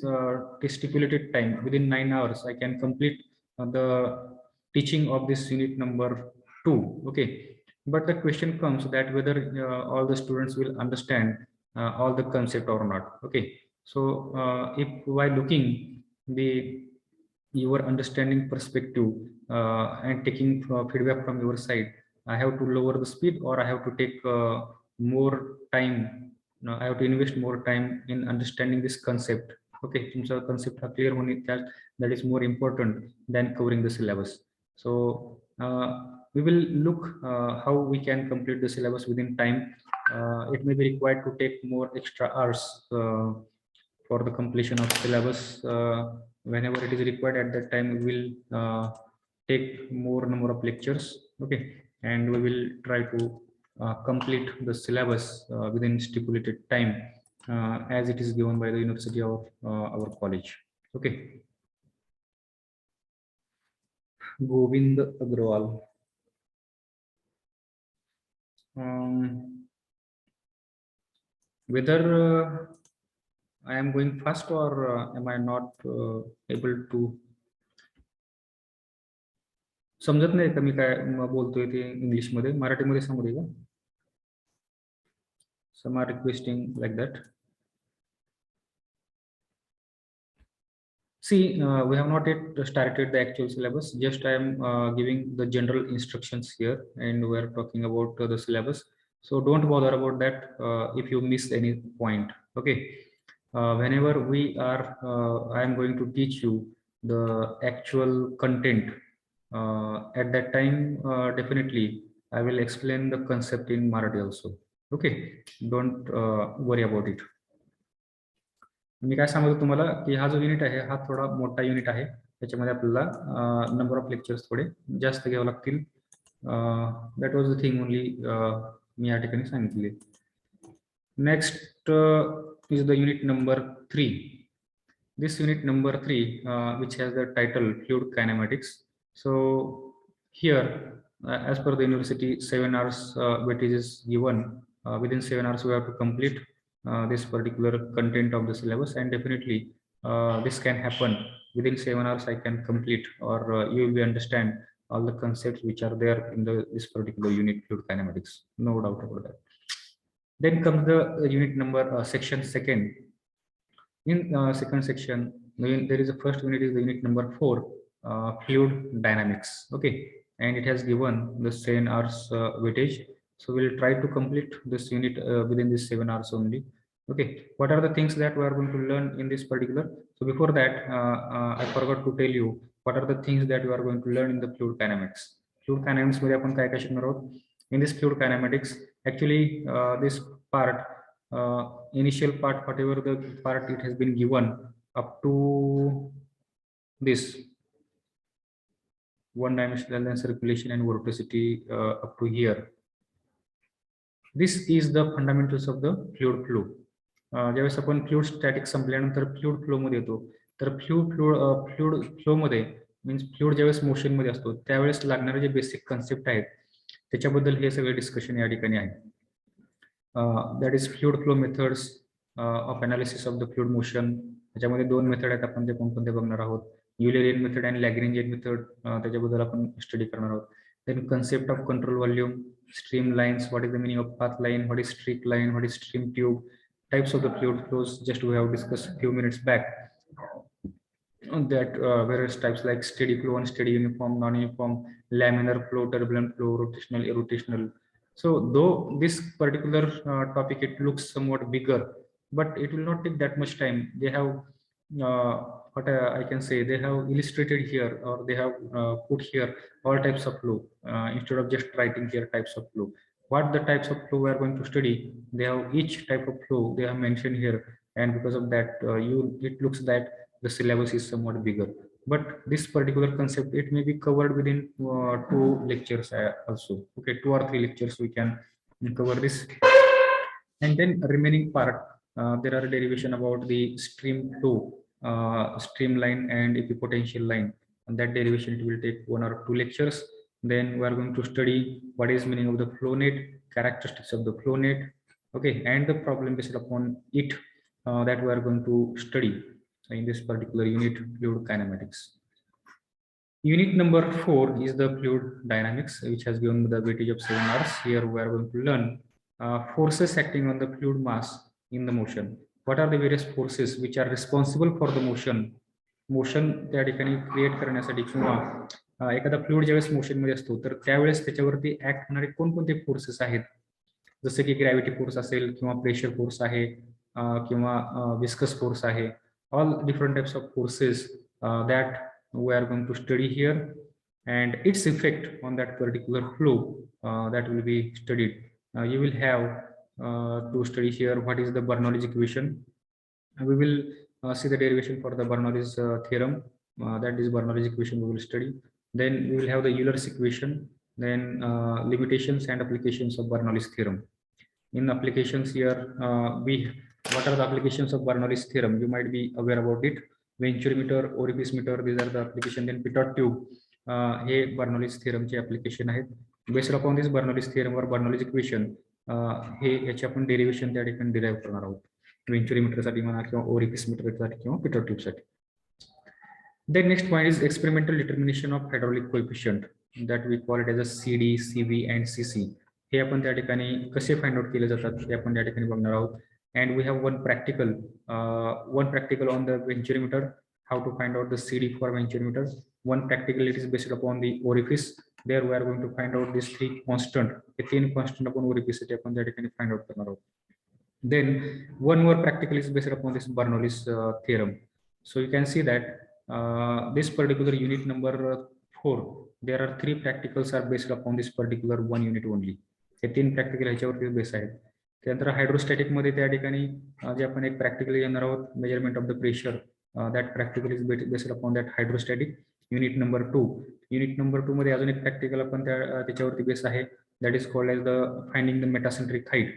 stipulated time, within 9 hours. I can complete the teaching of this unit number 2. Okay, but the question comes that whether all the students will understand all the concept or not. Okay, so if while looking the your understanding perspective and taking feedback from your side, I have to lower the speed, or I have to take more time. I have to invest more time in understanding this concept. Okay, तुमचा concept हा clear होणे that is more important than covering the syllabus. So we will look how we can complete the syllabus within time. It may be required to take more extra hours for the completion of syllabus whenever it is required, at that time we will take more number of lectures. Okay, and we will try to complete the syllabus within stipulated time as it is given by the university of our college. Okay. Govind Agrawal. Whether I am going fast or am I not able to, समजत नाही का मी काय बोलतोय ते English मध्ये, मराठीमध्ये सांगू दे का? Some are requesting like that. See, we have not yet started the actual syllabus. Just I am giving the general instructions here, and we are talking about the syllabus. So don't bother about that if you miss any point. Okay. Whenever we are, I am going to teach you the actual content. At that time, definitely I will explain the concept in Marathi also. Okay, don't worry about it. मी काय सांगतो तुम्हाला की हा जो unit आहे हा थोडा मोठा युनिट आहे, त्याच्यामध्ये आपल्याला नंबर ऑफ लेक्चर्स थोडे जास्त घ्यावे लागतील. That was the thing only me या ठिकाणी सांगितले. Next is the unit number 3. This unit number 3 which has the title fluid kinematics. So here as per the university 7 hours weightage is given. Within 7 hours we have to complete this particular content of the syllabus, and definitely this can happen within 7 hours. I can complete, or you will understand all the concepts which are there in this particular unit, fluid kinematics, no doubt about that. Then comes the unit number section second. In second section, there is a first unit is the unit number 4, fluid dynamics. Okay, and it has given the 7 hours weightage. So we'll try to complete this unit within this 7 hours only. Okay, what are the things that we are going to learn in this particular? So before that, I forgot to tell you what are the things that you are going to learn in the fluid dynamics. Fluid dynamics मध्ये आपण काय काय शिकणार आहोत? In this fluid kinematics, actually this part, initial part, whatever the part it has been given up to this one-dimensional circulation and vorticity up to here. This is the fundamentals of the fluid flow. ज्यावेळेस आपण fluid static संपल्यानंतर fluid flow मध्ये येतो, तर fluid flow मध्ये means fluid ज्यावेळेस motion मध्ये असतो त्यावेळेस लागणारे जे बेसिक कन्सेप्ट आहेत त्याच्याबद्दल हे सगळे डिस्कशन या ठिकाणी आहे. That is fluid flow methods of analysis of the fluid motion. त्याच्यामध्ये 2 मेथड आहेत, आपण ते कोणकोणते बघणार आहोत. युलरियन मेथड आणि लॅग्रेंजियन मेथड, त्याच्याबद्दल आपण स्टडी करणार आहोत. Then concept of control volume, stream lines, what is the meaning of path line, what is streak line, what is stream tube, types of the fluid flows, just we have discussed a few minutes back. That various types like steady flow, unsteady, uniform, non-uniform, laminar flow, turbulent flow, rotational, irrotational. So though this particular topic, it looks somewhat bigger, but it will not take that much time. They have what I can say, they have illustrated here, or they have put here all types of flow instead of just writing here types of flow. What the types of flow we are going to study, they have each type of flow they have mentioned here, and because of that it looks that the syllabus is somewhat bigger. But this particular concept, it may be covered within 2 lectures also. Okay, 2 or 3 lectures we can cover this. And then remaining part, there are derivation about the stream flow, streamline and equipotential line, and that derivation it will take 1 or 2 lectures. Then we are going to study what is meaning of the flow net, characteristics of the flow net. Okay, and the problem based upon it that we are going to study in this particular unit, fluid kinematics. Unit number 4 is the fluid dynamics, which has given the weightage of 7 hours. Here we are going to learn forces acting on the fluid mass in the motion. What are the various forces which are responsible for the motion? Motion त्या ठिकाणी create करण्यासाठी किंवा एखादा fluid ज्यावेळेस motion मध्ये असतो तर त्यावेळेस त्याच्यावरती ऍक्ट होणारे कोणकोणते फोर्सेस आहेत, जसे की ग्रॅव्हिटी फोर्स असेल किंवा प्रेशर फोर्स आहे किंवा विस्कस फोर्स आहे. All different types of forces that we are going to study here, and its effect on that particular flow that will be studied. You will have to study here what is the Bernoulli's equation. We will see the derivation for the Bernoulli's theorem. That is Bernoulli's equation we will study. Then we will have the Euler's equation, then limitations and applications of Bernoulli's theorem. In applications here, what are the applications of Bernoulli's theorem? You might be aware about it. Venturimeter, orifice meter, these are the application. Then pitot tube, hey Bernoulli's theorem चे application आहेत. Based upon this Bernoulli's theorem or Bernoulli's equation, हे याचे आपण derivation त्या ठिकाणी derive करणार आहोत. Venturimeter साठी म्हणा किंवा orifice meter साठी किंवा pitot tube साठी. Then next point is experimental determination of hydraulic coefficient, that we call it as a CD, CV and CC. हे आपण त्या ठिकाणी कसे फाइंड आउट केले जातात हे आपण त्या ठिकाणी बघणार आहोत. And we have one practical on the venturimeter, how to find out the CD for venturimeter. One practical, it is based upon the orifice. There we are going to find out these three constant. The 3 constant upon orifice आपण त्या ठिकाणी find out करणार आहोत. Then one more practical is based upon this Bernoulli's theorem. So you can see that this particular unit number 4, there are 3 practicals are based upon this particular one unit only. Hey 3 practical ह्याच्यावरती base आहेत. त्यानंतर hydrostatic मध्ये त्या ठिकाणी जे आपण एक practical घेणार आहोत, measurement of the pressure, that practical is based upon that hydrostatic unit number 2. Unit number 2 मध्ये अजून एक प्रॅक्टिकल आपण त्याच्यावरती बेस आहे, that is called as the finding the metacentric height.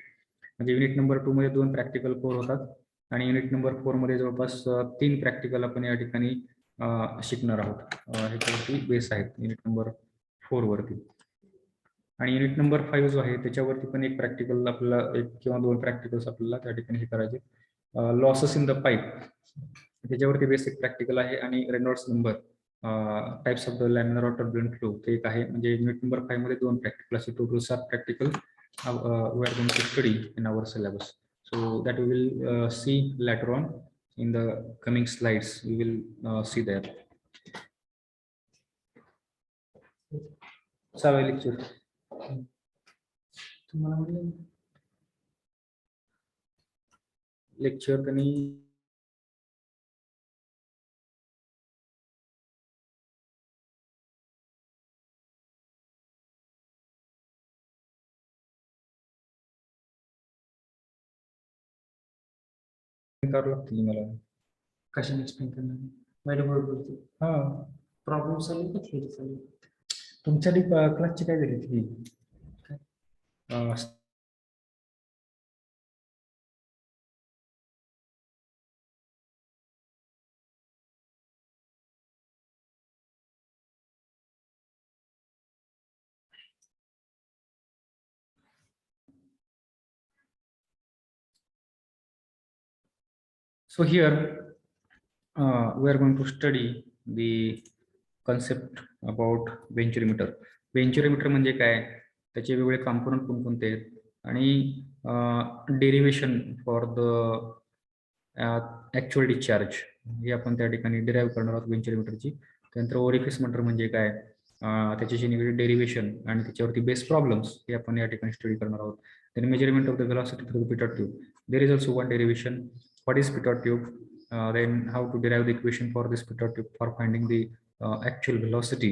म्हणजे युनिट नंबर 2 मध्ये 2 प्रॅक्टिकल कोर होतात आणि युनिट नंबर 4 मध्ये जवळपास 3 प्रॅक्टिकल आपण या ठिकाणी शिकणार आहोत. ह्याच्यावरती बेस आहेत युनिट नंबर 4 वरती. आणि युनिट नंबर 5 जो आहे त्याच्यावरती पण एक प्रॅक्टिकल आपल्याला 1 किंवा 2 प्रॅक्टिकल्स आपल्याला त्या ठिकाणी हे करायचे. लॉसेस इन द पाईप, त्याच्यावरती बेसिक प्रॅक्टिकल आहे. आणि Reynolds number, types of the laminar और टर्ब्युलंट फ्लो, ते एक आहे. म्हणजे युनिट नंबर 5 मध्ये 2 प्रॅक्टिकल असे total 7 practical we are going to study in our syllabus. So that we will see later on in the coming slides. We will see that. चालेल lecture तुम्हाला म्हटलं lecture त्यांनी करावं लागतील मला. कशाने एक्सप्लेन करणार मॅडम बरोबर. हा प्रॉब्लेम सॉल्व्ह का थिअरी सॉल्व्ह. तुमच्या क्लासची काय झाली ती So here we are going to study the concept about venturimeter. Venturimeter म्हणजे काय, त्याचे वेगवेगळे कॉम्पोनंट कोणकोणते आहेत आणि derivation for the actual discharge हे आपण त्या ठिकाणी डिराईव्ह करणार आहोत व्हेंचुरीमीटरची. त्यानंतर ओरिफिस मीटर म्हणजे काय, त्याच्याशी निगडीत डेरिव्हेशन आणि त्याच्यावरती बेस प्रॉब्लेम्स हे आपण या ठिकाणी स्टडी करणार आहोत. Then measurement of the velocity through the pitot tube. There is also one derivation. What is pitot tube? Then how to derive the equation for this pitot tube for finding the actual velocity,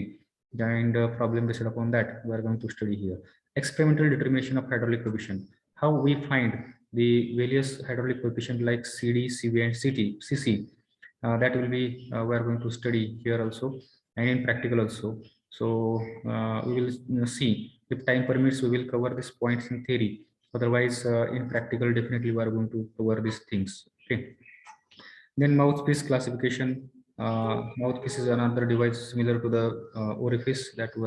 and problem based upon that we are going to study here. Experimental determination of hydraulic coefficient. How we find the various hydraulic coefficient like CD, CV and CC. That will be we are going to study here also and in practical also. So we will see, if time permits we will cover these points in theory. Otherwise in practical definitely we are going to cover these things. Okay. Then mouthpiece classification. Mouthpiece is another device similar to the orifice that we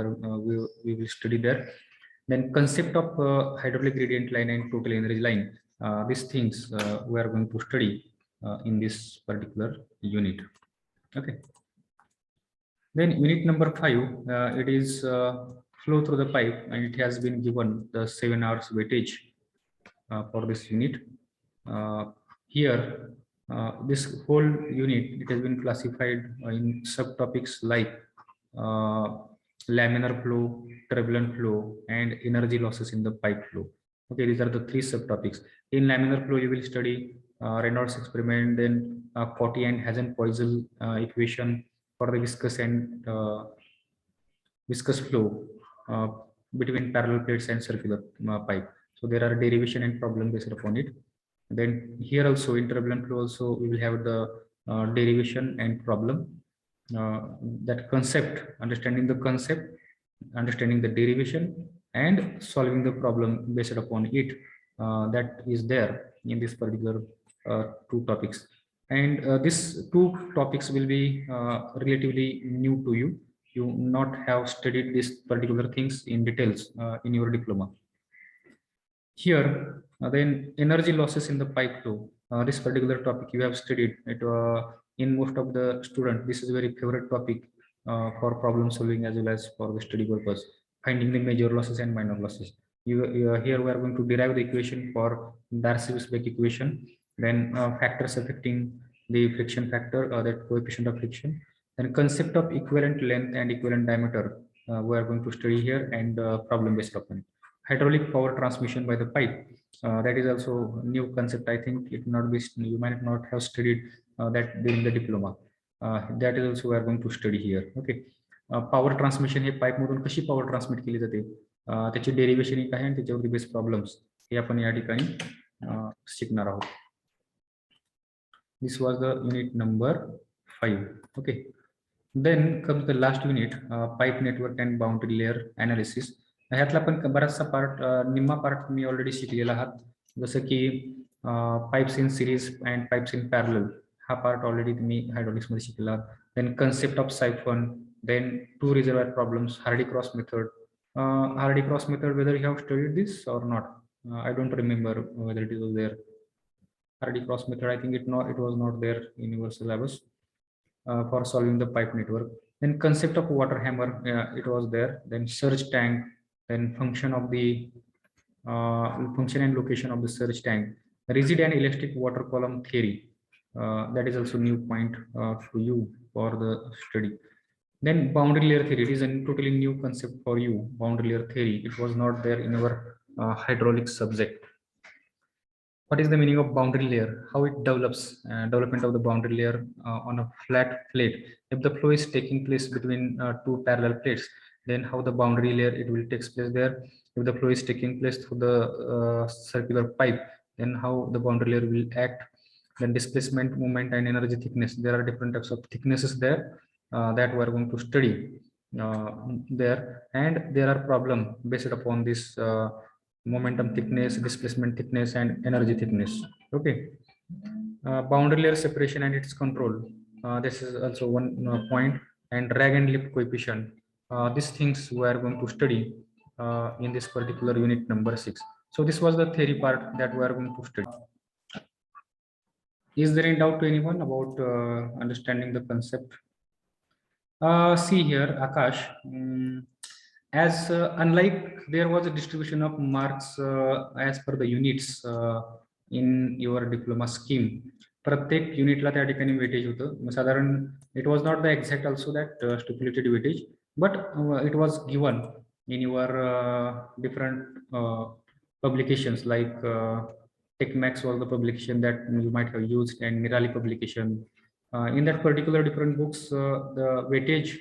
will study there. Then concept of hydraulic gradient line and total energy line. These things we are going to study in this particular unit. Okay. Then unit number 5, it is flow through the pipe, and it has been given the 7 hours weightage for this unit. Here this whole unit, it has been classified in subtopics like laminar flow, turbulent flow and energy losses in the pipe flow. Okay, these are the 3 subtopics. In laminar flow you will study Reynolds experiment, then Coty and Hazen-Poiseuille equation for the viscous flow between parallel plates and circular pipe. So there are derivation and problem based upon it. Then here also in turbulent flow also we will have the derivation and problem. That concept, understanding the concept, understanding the derivation, and solving the problem based upon it, that is there in this particular two topics. And these two topics will be relatively new to you. You not have studied these particular things in details in your diploma. Here, then energy losses in the pipe flow. This particular topic you have studied it in most of the student. This is a very favorite topic for problem solving as well as for the study purpose. Finding the major losses and minor losses. Here we are going to derive the equation for Darcy-Weisbach equation. Then factors affecting the friction factor, that coefficient of friction. Then concept of equivalent length and equivalent diameter. We are going to study here, and problem based upon it. Hydraulic power transmission by the pipe. That is also new concept. I think it not be, you might not have studied that during the diploma. That is also we are going to study here. Okay. Power transmission हे pipe मधून कशी power transmit केली जाते, त्याची derivation काय आणि त्याच्यावरती based problems हे आपण या ठिकाणी शिकणार आहोत. This was the unit number 5. Okay. Then comes the last unit, pipe network and boundary layer analysis. ह्यातला पण बराचसा पार्ट, निम्मा पार्ट मी ऑलरेडी शिकलेला आहात. जसं की pipes in series and pipes in parallel हा पार्ट ऑलरेडी तुम्ही हायड्रॉलिक्स मध्ये शिकला. Then concept of siphon, then two reservoir problems, Hardy cross method. Hardy cross method, whether you have studied this or not, I don't remember whether it was there. Hardy cross method, I think it was not there in your syllabus for solving the pipe network. Then concept of water hammer, it was there. Then surge tank, then function of the function and location of the surge tank, rigid and elastic water column theory. That is also new point to you for the study. Then boundary layer theory, it is a totally new concept for you. Boundary layer theory, it was not there in our hydraulics subject. What is the meaning of boundary layer? How it develops, development of the boundary layer on a flat plate. If the flow is taking place between two parallel plates, then how the boundary layer it will take place there. If the flow is taking place through the circular pipe, then how the boundary layer will act. Then displacement, moment, and energy thickness. There are different types of thicknesses there that we are going to study there, and there are problems based upon this momentum thickness, displacement thickness, and energy thickness. Okay. Boundary layer separation and its control. This is also one point. And drag and lift coefficient. These things we are going to study in this particular unit number 6. So this was the theory part that we are going to study. Is there any doubt to anyone about understanding the concept? See here, Akash. As unlike there was a distribution of marks as per the units in your diploma scheme, प्रत्येक युनिटला त्या ठिकाणी weightage होतं. साधारण it was not the exact also that stipulated weightage, but it was given in your different publications, like TechMax was the publication that you might have used, and Nirali publication. In that particular different books, the weightage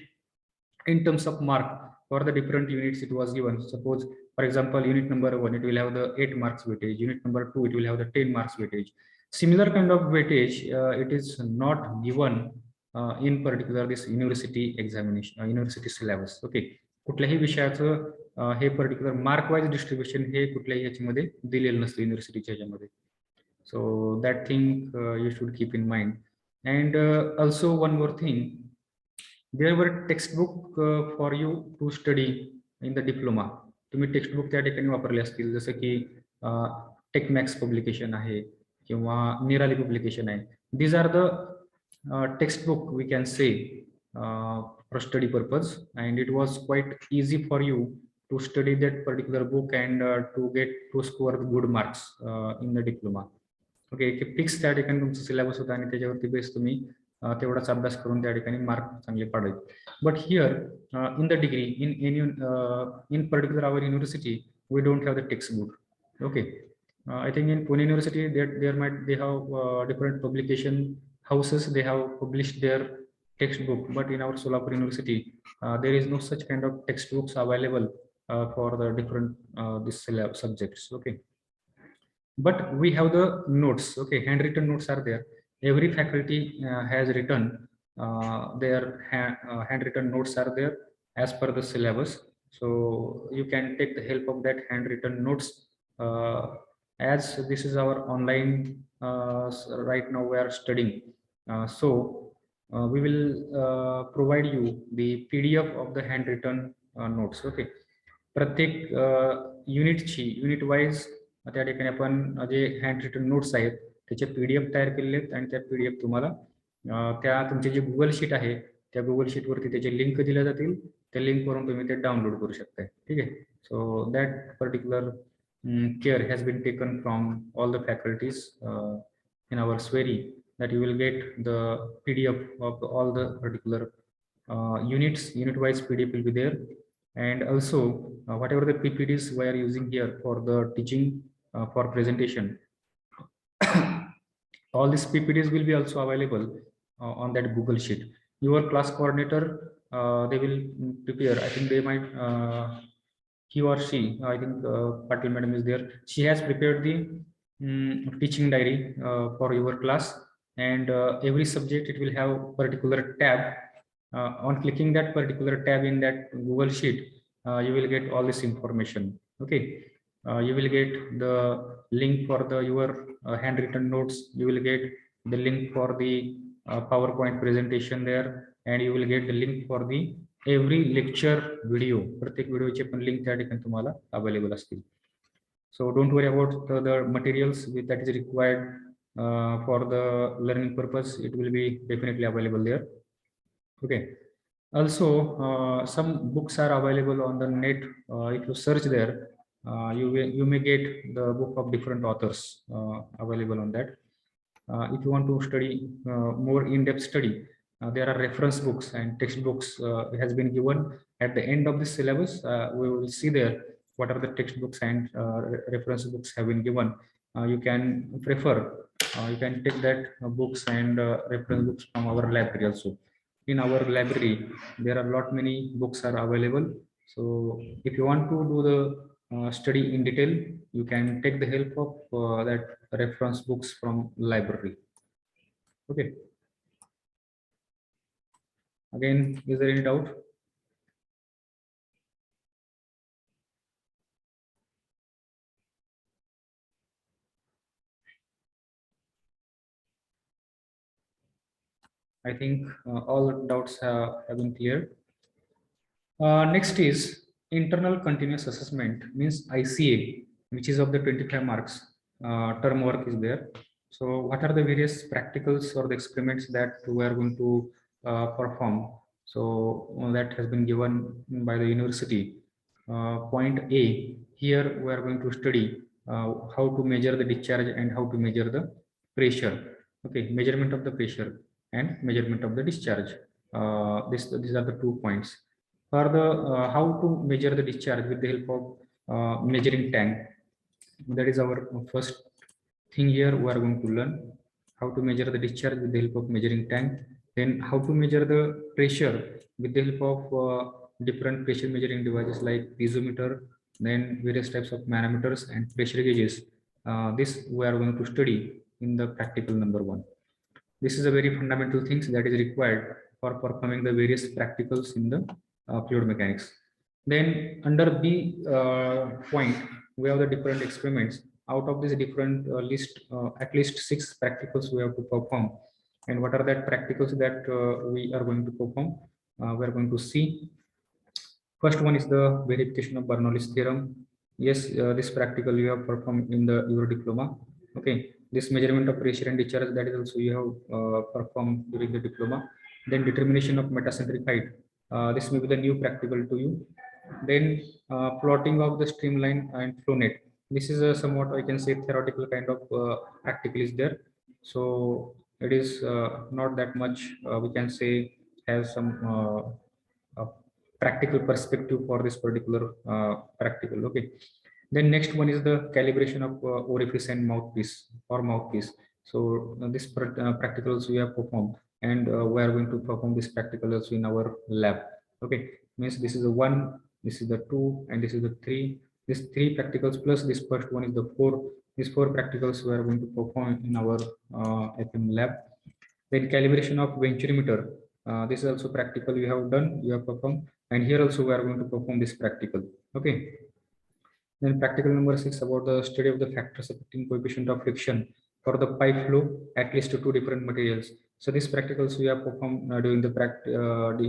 in terms of mark for the different units it was given. Suppose, for example, unit number 1, it will have the 8 marks weightage. Unit number 2, it will have the 10 marks weightage. Similar kind of weightage, it is not given in particular this university examination, university syllabus. Okay. कुठल्याही विषयाचं हे particular mark wise distribution हे कुठल्याही ह्याच्यामध्ये दिलेलं नसतं युनिव्हर्सिटीच्या ह्याच्यामध्ये. So that thing you should keep in mind. And also one more thing, there were textbook for you to study in the diploma. तुम्ही textbook त्या ठिकाणी वापरले असतील, जसं की टेकमॅक्स पब्लिकेशन आहे किंवा निराली पब्लिकेशन आहे. These are the textbook we can say for study purpose, and it was quite easy for you to study that particular book and to score good marks in the diploma. Okay, fix त्या ठिकाणी तुमचं syllabus होता आणि त्याच्यावरती base तुम्ही तेवढाच अभ्यास करून त्या ठिकाणी मार्क चांगले पाडायचे. But here in the degree in particular our university we don't have the text book. Okay. I think in Pune University they have different publication houses, they have published their textbook, but in our Solapur University there is no such kind of textbooks available for the different this subjects. Okay, but we have the notes. Okay, handwritten notes are there. Every faculty has written their handwritten notes are there as per the syllabus. So you can take the help of that handwritten notes. As this is our online right now we are studying. We will provide you the PDF of the handwritten notes. Okay. प्रत्येक unit wise त्या ठिकाणी आपण जे hand written notes आहेत त्याचे PDF तयार केलेले आहेत आणि त्या PDF तुम्हाला त्या तुमचे जे गुगल शीट आहे त्या गुगल शीटवरती त्याचे लिंक दिल्या जातील. त्या लिंकवरून तुम्ही ते डाउनलोड करू शकताय. ठीक आहे. So that particular care has been taken from all the faculties in our SWERI that you will get the PDF of all the particular unit wise PDF will be there. And also whatever the PPTs we are using here for the teaching for presentation, all these PPTs will be also available on that Google Sheet. Your class coordinator, they will prepare, I think they might he or she, I think Patil madam is there, she has prepared the teaching diary for your class, and every subject it will have particular tab. On clicking that particular tab in that Google Sheet, you will get all this information. Okay. You will get the link for the your handwritten notes. You will get the link for the PowerPoint presentation there, and you will get the link for the every lecture video. प्रत्येक व्हिडिओचे पण link त्या ठिकाणी तुम्हाला available असतील. So don't worry about the materials that is required for the learning purpose. It will be definitely available there. Okay. Also, some books are available on the net. If you search there, you may get the book of different authors available on that. If you want to study more in-depth study, there are reference books and textbooks has been given at the end of the syllabus. We will see there what are the textbooks and reference books have been given. You can prefer, you can take that books and reference books from our library also. In our library, there are a lot many books are available. So if you want to do the study in detail, you can take the help of that reference books from library. Okay. Again, is there any doubt? I think all doubts have been cleared. Next is internal continuous assessment, means ICA, which is of the 25 marks. Term work is there. So what are the various practicals or the experiments that we are going to perform? So that has been given by the university. Point A, here we are going to study how to measure the discharge and how to measure the pressure. Okay, measurement of the pressure and measurement of the discharge. These are the 2 points. For the how to measure the discharge with the help of measuring tank, that is our first thing. Here we are going to learn how to measure the discharge with the help of measuring tank, then how to measure the pressure with the help of different pressure measuring devices like piezometer, then various types of manometers and pressure gauges. This we are going to study in the practical number 1. This is a very fundamental things that is required for performing the various practicals in the fluid mechanics. Then under B point, we have the different experiments. Out of this different list, at least 6 practicals we have to perform. And what are that practicals that we are going to perform? We are going to see. First one is the verification of Bernoulli's theorem. Yes, this practical you have performed in the your diploma. Okay, this measurement of pressure and discharge, that is also you have performed during the diploma. Then determination of metacentric height. This may be the new practical to you. Then plotting of the streamline and flow net. This is a somewhat, I can say, theoretical kind of practical is there. So it is not that much we can say has some practical perspective for this particular practical. Okay. Then next one is the calibration of orifice and mouthpiece or mouthpiece. So this practicals we have performed, and we are going to perform this practical also in our lab. Okay, means this is the 1, this is the 2, and this is the 3. This 3 practicals plus this first one is the 4. These 4 practicals we are going to perform in our FM lab. Then calibration of venturimeter. This is also practical we have done, we have performed, and here also we are going to perform this practical. Okay. Then practical number 6 about the study of the factors affecting coefficient of friction for the pipe flow at least to 2 different materials. So these practicals we have performed during the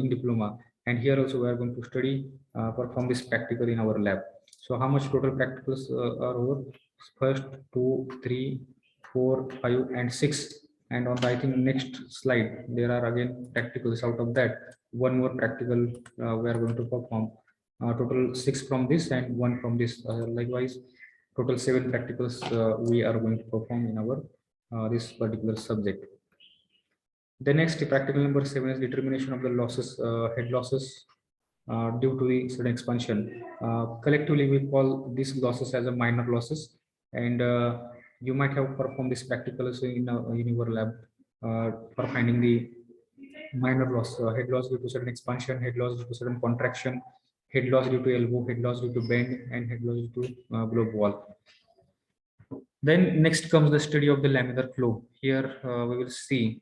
in diploma, and here also we are going to study perform this practical in our lab. So how much total practicals are over? First 2, 3, 4, 5, and 6. And on the I think next slide there are again practicals. Out of that, one more practical we are going to perform. Total 6 from this and 1 from this. Likewise, total 7 practicals we are going to perform in our this particular subject. The next practical number 7 is determination of the losses, head losses due to the sudden expansion. Collectively, we call these losses as a minor losses, and you might have performed this practical also in your lab for finding the minor loss, head loss due to sudden expansion, head loss due to sudden contraction, head loss due to elbow, head loss due to bend, and head loss due to globe wall. Then next comes the study of the laminar flow. Here we will see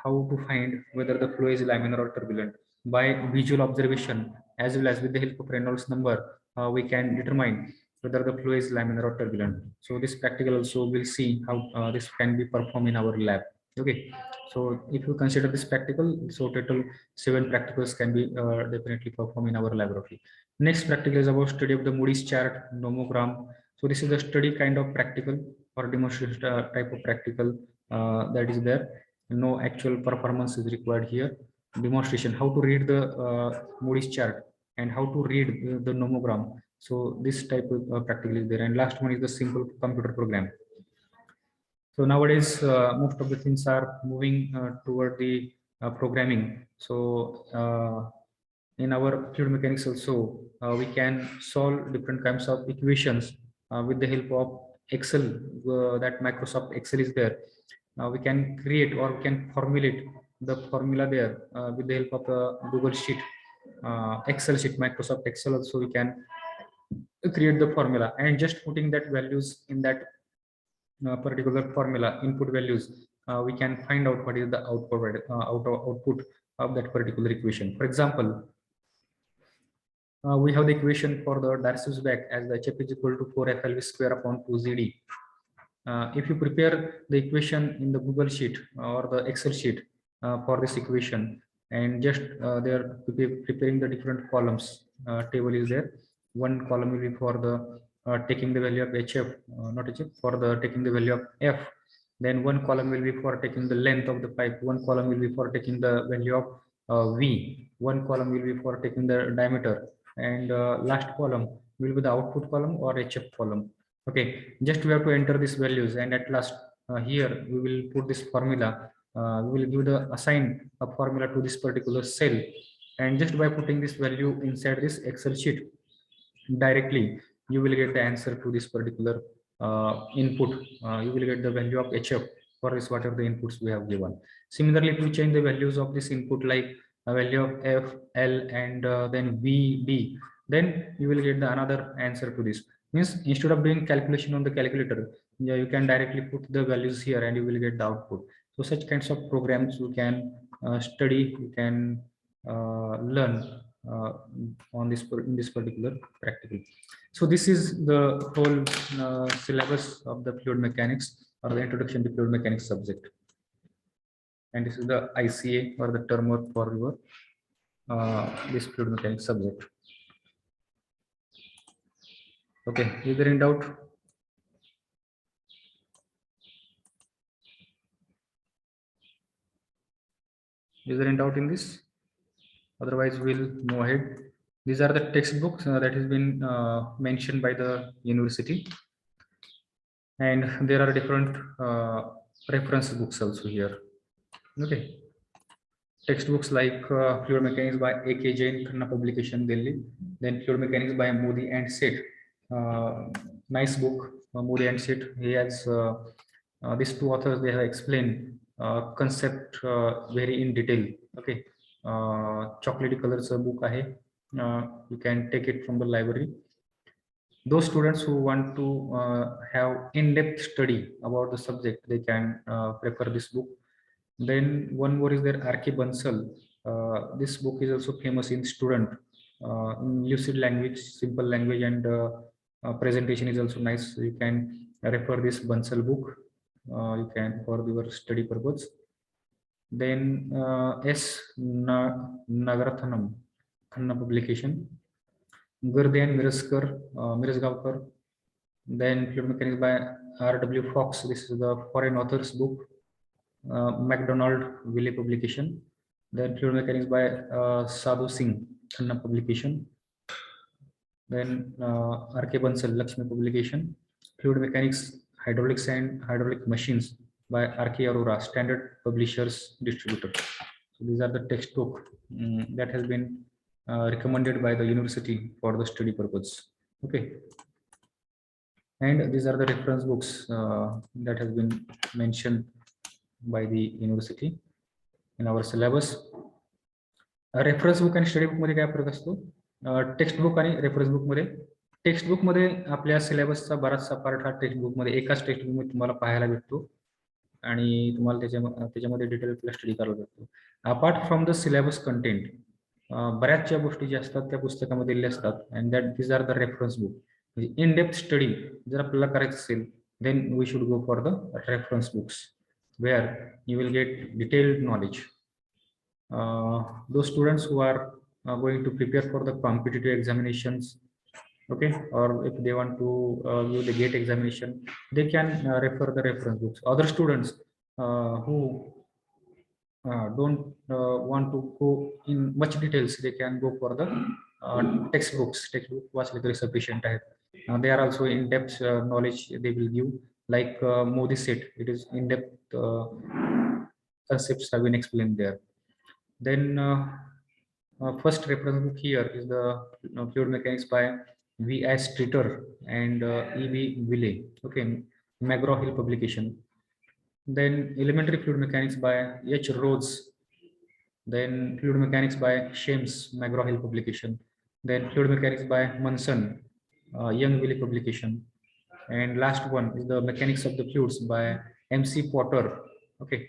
how to find whether the flow is laminar or turbulent. By visual observation as well as with the help of Reynolds number, we can determine whether the flow is laminar or turbulent. So this practical also will see how this can be performed in our lab. Okay, so if you consider this practical, so total 7 practicals can be definitely performed in our laboratory. Next practical is about study of the Moody's chart, nomogram. So this is the study kind of practical or demonstration type of practical that is there. No actual performance is required here. Demonstration, how to read the Moody's chart and how to read the nomogram. So this type of practical is there. And last one is the simple computer program. So nowadays, most of the things are moving toward the programming. So in our fluid mechanics also, we can solve different kinds of equations with the help of Excel. That Microsoft Excel is there. We can create or we can formulate the formula there with the help of the Google Sheet, Excel sheet, Microsoft Excel. Also, we can create the formula and just putting that values in that particular formula input values, we can find out what is the output of that particular equation. For example, we have the equation for the Darcy's back as the HF is equal to 4FLV square upon 2ZD. If you prepare the equation in the Google sheet or the Excel sheet for this equation, and just they are preparing the different columns, table is there. One column will be for the taking the value of HF, not HF, for the taking the value of F. Then one column will be for taking the length of the pipe. One column will be for taking the value of V. One column will be for taking the diameter. And last column will be the output column or HF column. Okay, just we have to enter these values, and at last here we will put this formula. We will give the assign a formula to this particular cell, and just by putting this value inside this Excel sheet directly, you will get the answer to this particular input. You will get the value of HF for this whatever the inputs we have given. Similarly, if we change the values of this input like a value of F, L, and then V, D, then you will get the another answer to this. Means instead of doing calculation on the calculator, yeah, you can directly put the values here and you will get the output. So such kinds of programs you can study, you can learn on this in this particular practical. So this is the whole syllabus of the fluid mechanics or the introduction to fluid mechanics subject, and this is the ICA or the term work for your this fluid mechanics subject. Okay, is there any doubt? Is there any doubt in this? Otherwise, we'll move ahead. These are the textbooks that has been mentioned by the university, and there are different reference books also here. Okay, textbooks like Fluid Mechanics by A.K. Jain, Khanna Publication, Delhi. Then Fluid Mechanics by Modi and Seth. Nice book, Modi and Seth. He has these two authors. They have explained concept very in detail. Okay, chocolatey colors book. You can take it from the library. those students who want to have in-depth study about the subject, they can prefer this book. Then one more is there, R.K. Bansal. This book is also famous in student, in lucid language, simple language, and presentation is also nice. So you can refer this Bansal book. You can for your study purpose. Then Nagarthanam, Khanna publication. Gurdian Miraskar, Mirzgaonkar. Then Fluid Mechanics by R.W. Fox. This is the foreign author's book. MacDonald Ville publication. Then Fluid Mechanics by Sadhu Singh, Khanna publication. Then R.K. Bansal, Lakshmi publication. Fluid Mechanics, Hydraulics and Hydraulic Machines by R.K. Arora, Standard Publishers Distributor. So these are the textbook that has been recommended by the university for the study purpose. Okay. And these are the reference books that has been mentioned by the university in our syllabus. Reference book आणि study book मध्ये काय फरक असतो? Text book आणि reference book मध्ये, text book मध्ये आपल्या सिलेबसचा बराचसा पार्ट हा टेक्स्ट बुक मध्ये एकाच टेक्स्ट बुक मध्ये तुम्हाला पाहायला भेटतो आणि तुम्हाला त्याच्यामध्ये डिटेल स्टडी करायला भेटतो. Apart from the syllabus content, बऱ्याचशा गोष्टी ज्या असतात त्या पुस्तकामध्ये दिल्या असतात, and that these are the reference book. म्हणजे इन डेप्थ स्टडी जर आपल्याला करायचं असेल, then we should go for the reference books where you will get detailed knowledge. Those students who are going to prepare for the competitive examinations, okay, or if they want to give the GATE examination, they can refer the reference books. Other students who don't want to go in much details, they can go for the textbooks. Textbook was literally sufficient. They are also in-depth knowledge they will give, like Modi said, it is in-depth concepts have been explained there. Then first reference book here is the Fluid Mechanics by V.I. Streeter and E.V. Ville, okay, McGraw-Hill publication. Then Elementary Fluid Mechanics by H. Rhodes. Then Fluid Mechanics by Shames, McGraw-Hill publication. Then Fluid Mechanics by Munson, Young Ville publication. And last one is the Mechanics of the Fluids by M.C. Potter, okay.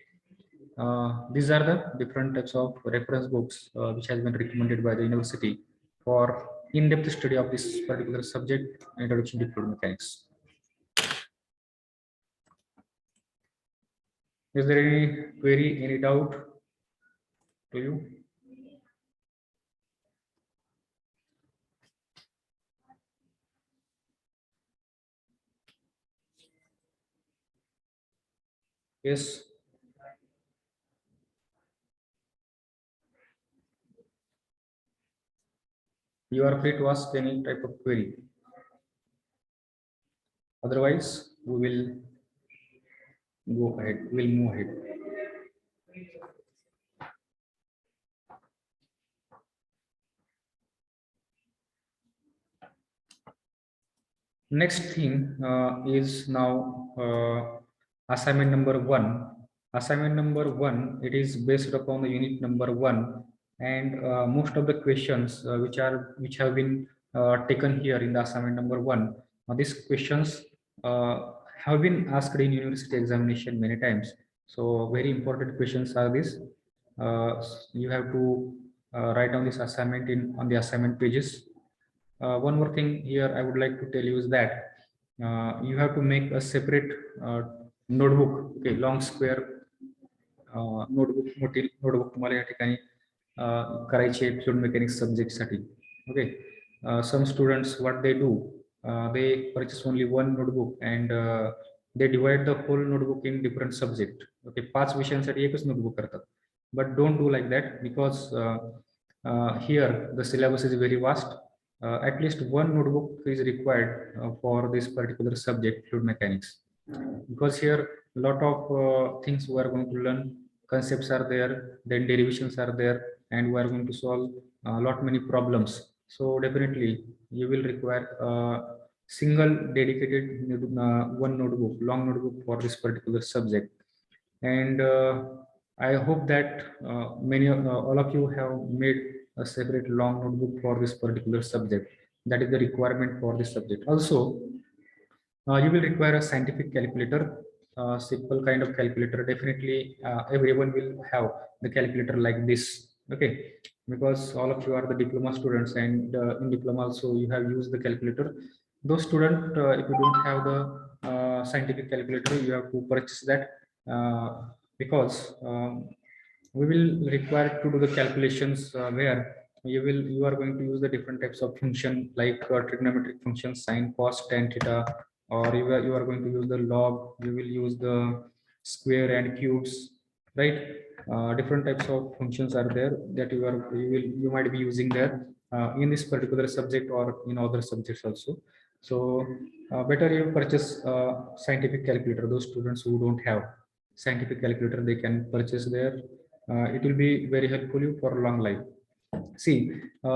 These are the different types of reference books which has been recommended by the university for in-depth study of this particular subject, Introduction to Fluid Mechanics. Is there any query, any doubt to you? Yes. You are free to ask any type of query. Otherwise, we will go ahead. We'll move ahead. Next thing is now assignment number 1. Assignment number 1, it is based upon the unit number 1, and most of the questions which have been taken here in the assignment number 1, these questions have been asked in university examination many times. So very important questions are these. You have to write down this assignment on the assignment pages. One more thing here I would like to tell you is that you have to make a separate notebook, okay, long square notebook, मोठी notebook तुम्हाला या ठिकाणी करायची आहे fluid mechanics subject साठी. Okay, some students what they do, they purchase only one notebook and they divide the whole notebook in different subject. Okay, 5 विषयांसाठी एकच notebook करतात, but don't do like that, because here the syllabus is very vast. At least one notebook is required for this particular subject, fluid mechanics, because here a lot of things we are going to learn. Concepts are there, then derivations are there, and we are going to solve a lot many problems. So definitely you will require a single dedicated one notebook, long notebook for this particular subject. And I hope that all of you have made a separate long notebook for this particular subject. That is the requirement for this subject. Also, you will require a scientific calculator, simple kind of calculator. Definitely, everyone will have the calculator like this. Okay, because all of you are the diploma students, and in diploma also you have used the calculator. Those student, if you don't have the scientific calculator, you have to purchase that, because we will require to do the calculations where you are going to use the different types of function like trigonometric functions, sine, cos, tan, theta, or you are going to use the log, you will use the square and cubes, right? Different types of functions are there that you might be using there in this particular subject or in other subjects also. So better you purchase scientific calculator. Those students who don't have scientific calculator, they can purchase there. It will be very helpful you for long life. See,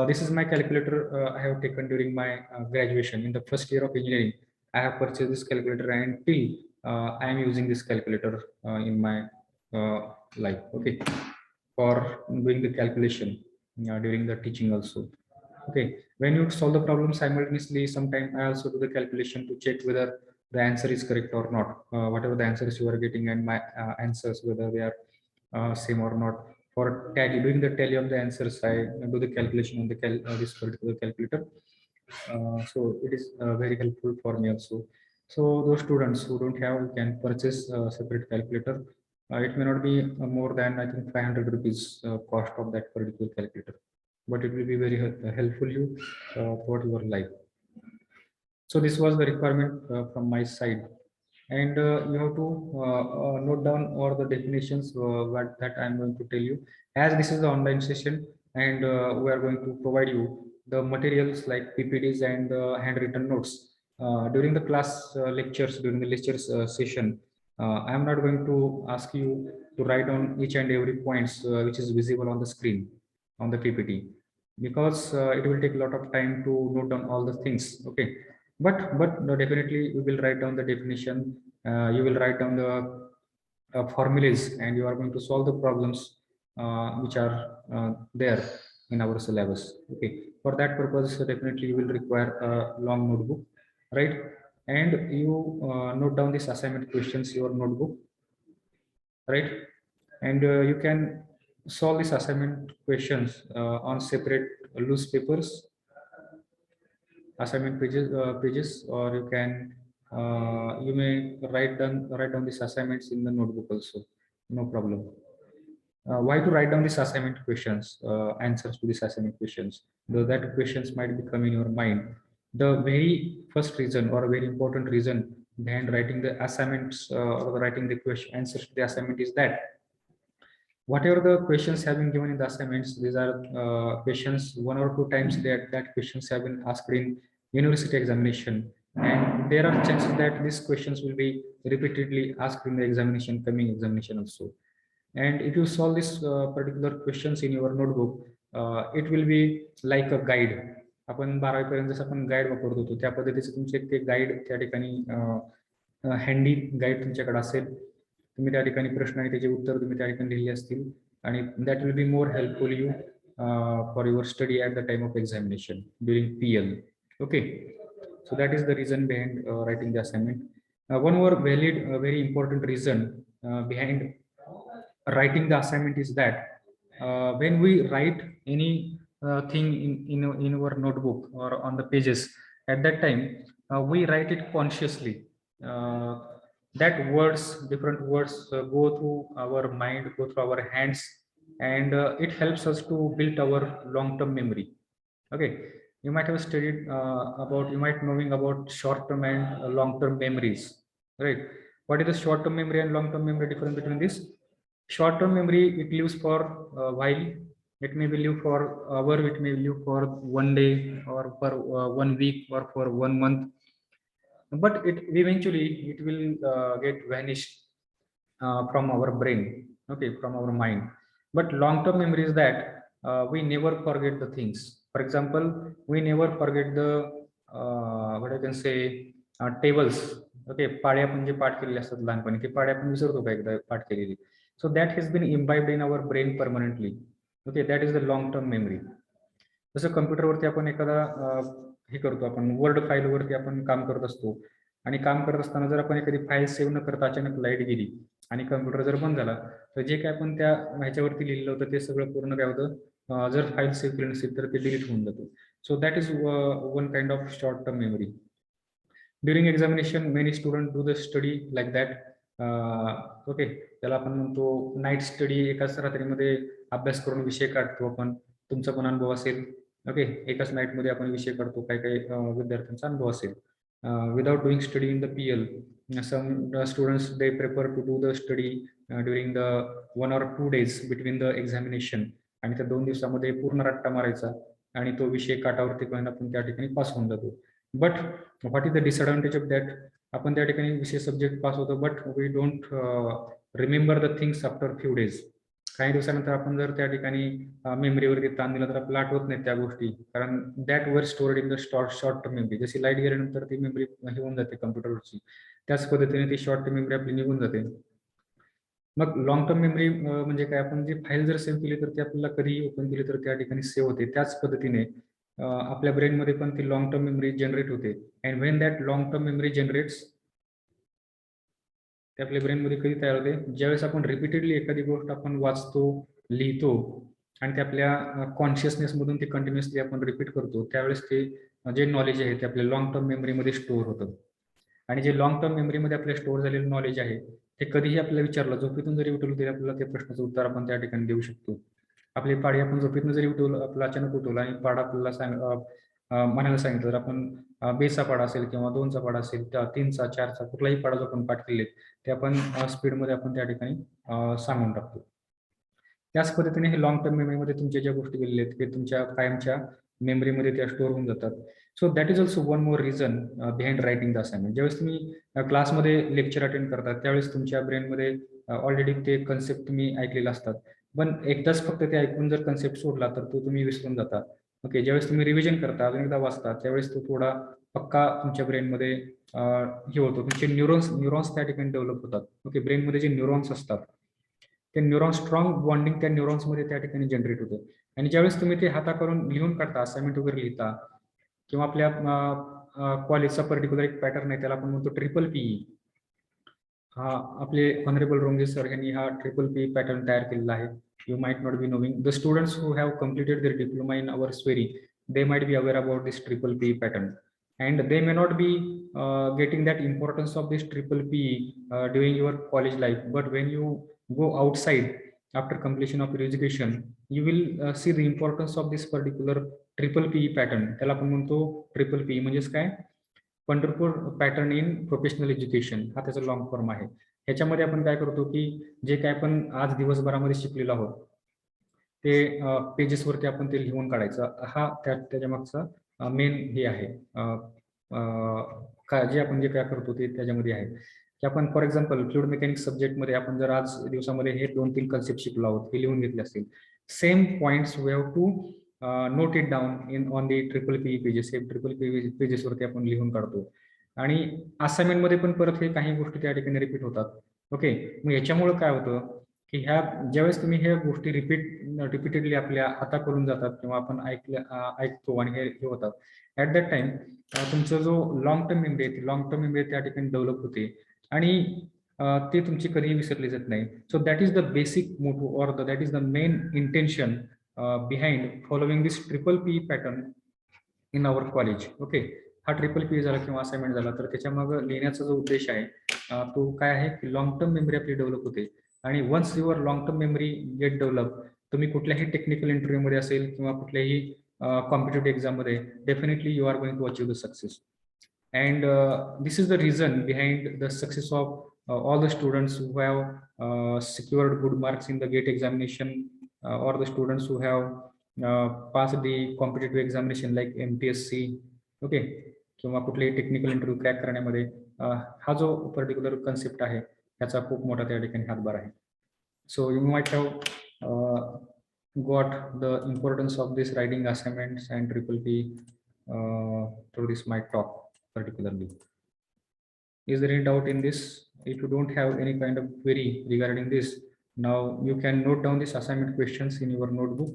this is my calculator I have taken during my graduation in the first year of engineering. I have purchased this calculator, and till I am using this calculator in my life. Okay, for doing the calculation during the teaching also. Okay, when you solve the problem simultaneously, sometimes I also do the calculation to check whether the answer is correct or not. Whatever the answers you are getting and my answers, whether they are same or not. For tally, doing the tally of the answers, I do the calculation on the this particular calculator. So it is very helpful for me also. So those students who don't have can purchase a separate calculator. It may not be more than, I think, 500 rupees cost of that particular calculator, but it will be very helpful you throughout your life. So this was the requirement from my side, and you have to note down all the definitions what that I'm going to tell you. As this is the online session, and we are going to provide you the materials like PPTs and handwritten notes during the class lectures, during the lectures session. I am not going to ask you to write down each and every points which is visible on the screen on the PPT, because it will take a lot of time to note down all the things. Okay, but no, definitely we will write down the definition. You will write down the formulas, and you are going to solve the problems which are there in our syllabus. Okay, for that purpose, definitely you will require a long notebook, right? And you note down these assignment questions in your notebook, right? And you can solve these assignment questions on separate loose papers, assignment pages, or you can you may write down these assignments in the notebook also, no problem. Why to write down these assignment questions, answers to these assignment questions, though that questions might become in your mind. The very first reason, or a very important reason behind writing the assignments or writing the question answers to the assignment, is that whatever the questions have been given in the assignments, these are questions one or two times that questions have been asked in university examination, and there are chances that these questions will be repeatedly asked in the examination, coming examination also. And if you solve this particular questions in your notebook, it will be like a guide. आपण 12वी पर्यंत जसं आपण guide वापरत होतो त्या पद्धतीचे तुमचे ते गाईड त्या ठिकाणी हँडी गाईड तुमच्याकडे असेल. तुम्ही त्या ठिकाणी प्रश्न आणि त्याचे उत्तर तुम्ही त्या ठिकाणी लिहिले असतील, आणि that will be more helpful you for your study at the time of examination during PL. Okay, so that is the reason behind writing the assignment. One more valid, very important reason behind writing the assignment is that when we write any thing in our notebook or on the pages, at that time we write it consciously. That words, different words go through our mind, go through our hands, and it helps us to build our long-term memory. Okay, you might have studied about, you might knowing about short-term and long-term memories, right? What is the short-term memory and long-term memory difference between this? Short-term memory, it lives for a while. It may be live for hour, it may live for one day, or for 1 week, or for 1 month, but it eventually it will get vanished from our brain, okay, from our mind. But long-term memory is that we never forget the things. For example, we never forget the what I can say, tables. Okay, पाढे आपण जे पाठ केलेले असतात लहानपणी, ते पाढे आपण विसरतो का एकदा पाठ केलेली. So that has been imbibed in our brain permanently. Okay, that is the long term memory. जसं कम्प्युटरवरती आपण एखादा हे करतो आपण वर्ड फाईलवरती आपण काम करत असतो आणि काम करत असताना जर आपण एखादी फाईल सेव्ह न करता अचानक लाईट गेली आणि कम्प्युटर जर बंद झाला तर जे काय आपण त्या ह्याच्यावरती लिहिलं होतं ते सगळं पूर्ण काय होतं, जर फाईल सेव्ह केली नसेल तर ते डिलीट होऊन जातं. सो that is one kind of short term memory. During examination many student do the study like that. Okay, त्याला आपण म्हणतो नाईट स्टडी. एकाच रात्रीमध्ये अभ्यास करून विषय काढतो आपण. तुमचा पण अनुभव असेल. ओके, एकाच नाईटमध्ये आपण विषय काढतो. काही काही विद्यार्थ्यांचा अनुभव असेल. Without doing study in the PL, some students they prefer to do the study during the 1 or 2 days between the examination. आणि त्या 2 दिवसामध्ये पूर्ण रट्टा मारायचा आणि तो विषय काठावरती करून आपण त्या ठिकाणी पास होऊन जातो. But what is the disadvantage of that? आपण त्या ठिकाणी विषय सब्जेक्ट पास होतो but we don't remember the things after few days. काही दिवसानंतर आपण जर त्या ठिकाणी मेमरीवरती ताण दिला तर आपल्याला आठवत नाही त्या गोष्टी, कारण that were stored in the short term memory. जशी लाईट गेल्यानंतर ती मेमरी हे होऊन जाते कम्प्युटरवरची, त्याच पद्धतीने ती शॉर्ट टर्म मेमरी आपली निघून जाते. मग लॉंग टर्म मेमरी म्हणजे काय? आपण जी फाईल जर सेव्ह केली तर ती आपल्याला कधी ओपन केली तर त्या ठिकाणी सेव्ह होते. त्याच पद्धतीने आपल्या ब्रेनमध्ये पण ती लॉंग टर्म मेमरी जनरेट होते. And when that long term memory generates, ते आपल्या ब्रेनमध्ये कधी तयार होते? ज्यावेळेस आपण रिपीटेडली एखादी गोष्ट आपण वाचतो, लिहितो आणि ते आपल्या कॉन्शियसनेसमधून ते कंटिन्युअसली आपण रिपीट करतो, त्यावेळेस ते जे नॉलेज आहे ते आपल्या लॉंग टर्म मेमरीमध्ये स्टोअर होतं. आणि जे लॉंग टर्म मेमरीमध्ये आपल्या स्टोअर झालेलं नॉलेज आहे ते कधीही आपल्याला विचारलं, झोपेतून जरी उठवलं तरी आपल्याला त्या प्रश्नाचं उत्तर आपण त्या ठिकाणी देऊ शकतो. आपली पाढी आपण झोपेतून जरी उठवलं, आपलं अचानक उठवलं आणि पाढा आपल्याला म्हणायला सांगितलं तर आपण बेचा पाढा असेल किंवा 2चा पाढा असेल, 3चा 4चा कुठलाही पाढा जो आपण पाठ केले ते आपण स्पीडमध्ये आपण त्या ठिकाणी सांगून टाकतो. त्याच पद्धतीने हे लॉंग टर्म मेमरीमध्ये तुमच्या ज्या गोष्टी गेलेल्या आहेत ते तुमच्या कायमच्या मेमरीमध्ये त्या स्टोअर होऊन जातात. सो that is also one more reason behind writing the assignment. ज्यावेळेस तुम्ही क्लासमध्ये लेक्चर अटेंड करतात त्यावेळेस तुमच्या ब्रेनमध्ये ऑलरेडी ते कन्सेप्ट तुम्ही ऐकलेले असतात, पण एकदाच फक्त ते ऐकून जर कन्सेप्ट सोडला तर तो तुम्ही विसरून जाता. ओके, ज्यावेळेस तुम्ही रिव्हिजन करता, अजून एकदा वाचता, त्यावेळेस तो थोडा पक्का तुमच्या ब्रेनमध्ये हे होतो. तुमचे न्यूरॉन्स त्या ठिकाणी डेव्हलप होतात. ओके, ब्रेनमध्ये जे न्यूरॉन्स असतात ते न्यूरॉन स्ट्रॉंग बॉन्डिंग त्या न्यूरॉन्समध्ये त्या ठिकाणी जनरेट होतं. आणि ज्यावेळेस तुम्ही ते हाताकरून लिहून काढता, असाइनमेंट वगैरे लिहिता किंवा आपल्या कॉलेजचा पर्टिक्युलर एक पॅटर्न आहे, त्याला आपण म्हणतो PPE. हा आपले ऑनरेबल रोंगे सर यांनी हा PPE पॅटर्न तयार केलेला आहे. You might not be knowing. The students who have completed their diploma in our SVERI, they might be aware about this PPE pattern, and they may not be getting that importance of this PPE during your college life, but when you go outside after completion of your education, you will see the importance of this particular PPE pattern. त्याला आपण म्हणतो PPE म्हणजेच काय? Pandharpur pattern in professional education, हा त्याचा long form आहे. ह्याच्यामध्ये आपण काय करतो की जे काय आपण आज दिवसभरामध्ये शिकलेलो आहोत ते पेजेसवरती आपण ते लिहून काढायचं. हा त्याच्या मागचा मेन हे आहे. जे आपण जे काय करतो ते त्याच्यामध्ये आहे की आपण फॉर एक्झाम्पल फ्लुइड मेकॅनिक्स सब्जेक्टमध्ये आपण जर आज दिवसामध्ये हे 2-3 कन्सेप्ट शिकलो आहोत, हे लिहून घेतले असतील, same points we have to note it down in on the PPE pages. हे PPE पेजेसवरती आपण लिहून काढतो. आणि असाइनमेंटमध्ये पण परत हे काही गोष्टी त्या ठिकाणी रिपीट होतात. ओके, मग याच्यामुळे काय होतं की ह्या ज्यावेळेस तुम्ही ह्या गोष्टी रिपीटेडली आपल्या हाताकडून जातात किंवा आपण ऐकतो आणि हे होतात, ऍट दॅट टाइम तुमचा जो लॉंग टर्म मेमरी आहे, लॉंग टर्म मेमरी त्या ठिकाणी डेव्हलप होते आणि ते तुमची कधीही विसरली जात नाही. So that is the basic motto or that is the main intention behind following this PPE pattern in our college. Okay, हा PPE झाला किंवा असाइनमेंट झाला तर त्याच्या मागे लिहिण्याचा जो उद्देश आहे तो काय आहे की लॉंग टर्म मेमरी आपली डेव्हलप होते. आणि once your long term memory get develop, तुम्ही कुठल्याही टेक्निकल इंटरव्ह्यूमध्ये असेल किंवा कुठल्याही कॉम्पिटेटिव्ह एक्झाममध्ये definitely you are going to achieve the success. And this is the reason behind the success of all the students who have secured good marks in the GATE examination, or the students who have passed the competitive examination like MPSC. Okay, किंवा कुठलेही technical interview crack करण्यामध्ये हा जो particular concept आहे त्याचा खूप मोठा त्या ठिकाणी हातभार आहे. सो you might have got the importance of this writing assignments and PPE through this my talk particularly. Is there any doubt in this? If you don't have any kind of query regarding this, now you can note down these assignment questions in your notebook.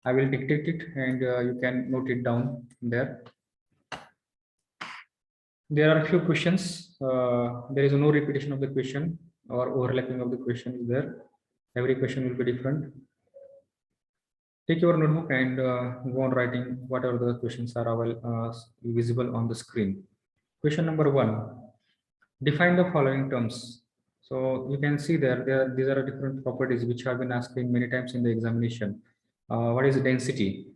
I will dictate it and you can note it down there. There are a few questions. There is no repetition of the question or overlapping of the question there. Every question will be different. Take your notebook and go on writing whatever the questions are visible on the screen. Question number 1. Define the following terms. So you can see these are different properties which have been asked in many times in the examination. What is density?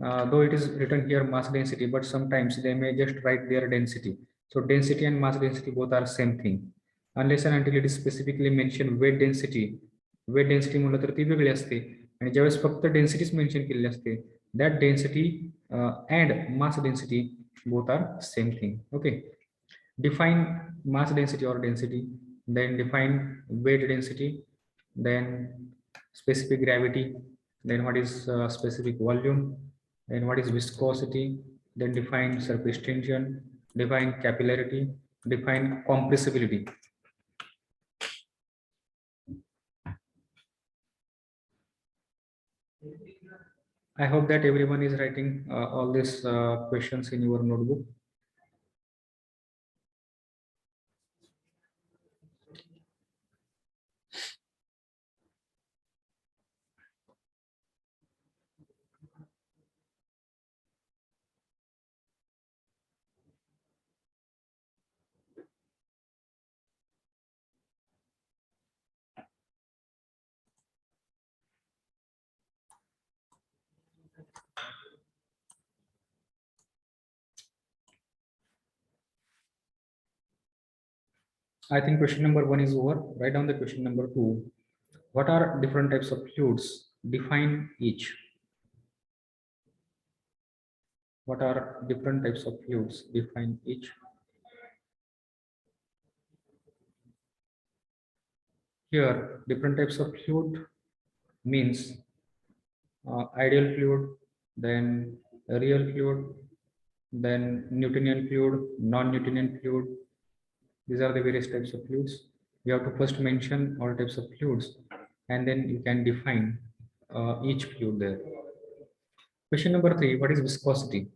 Though it is written here mass density, but sometimes they may just write their density. So density and mass density both are same thing. Unless and until it is specifically mentioned weight density म्हणलं तर ती वेगळी असते आणि ज्यावेळेस फक्त densities mention केलेली असते that density and mass density both are same thing. Okay, define mass density or density, then define weight density, then specific gravity, then what is specific volume, then what is viscosity, then define surface tension, define capillarity, define compressibility. I hope that everyone is writing all these questions in your notebook. I think question number 1 is over. Write down the question number 2. What are different types of fluids? Define each. What are different types of fluids? Define each. Here, different types of fluid means ideal fluid, then real fluid, then Newtonian fluid, non-Newtonian fluid. These are the various types of fluids. You have to first mention all types of fluids and then you can define each fluid there. Question number 3, what is viscosity?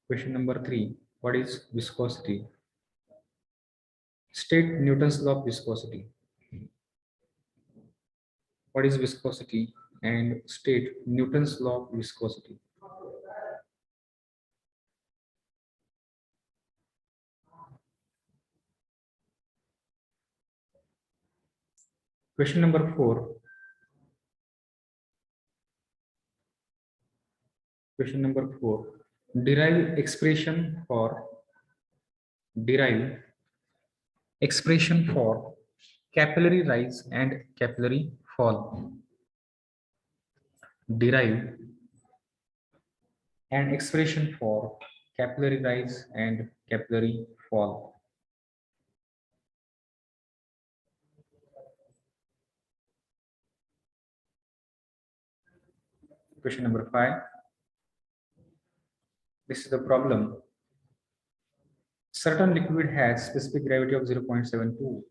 Question number 3, what is viscosity? State Newton's law of viscosity. What is viscosity? And state Newton's law of viscosity. Question number 4. Question number 4. Derive expression for capillary rise and capillary fall. Derive an expression for capillary rise and capillary fall. Question number 5. This is the problem. Certain liquid has specific gravity of 0.72.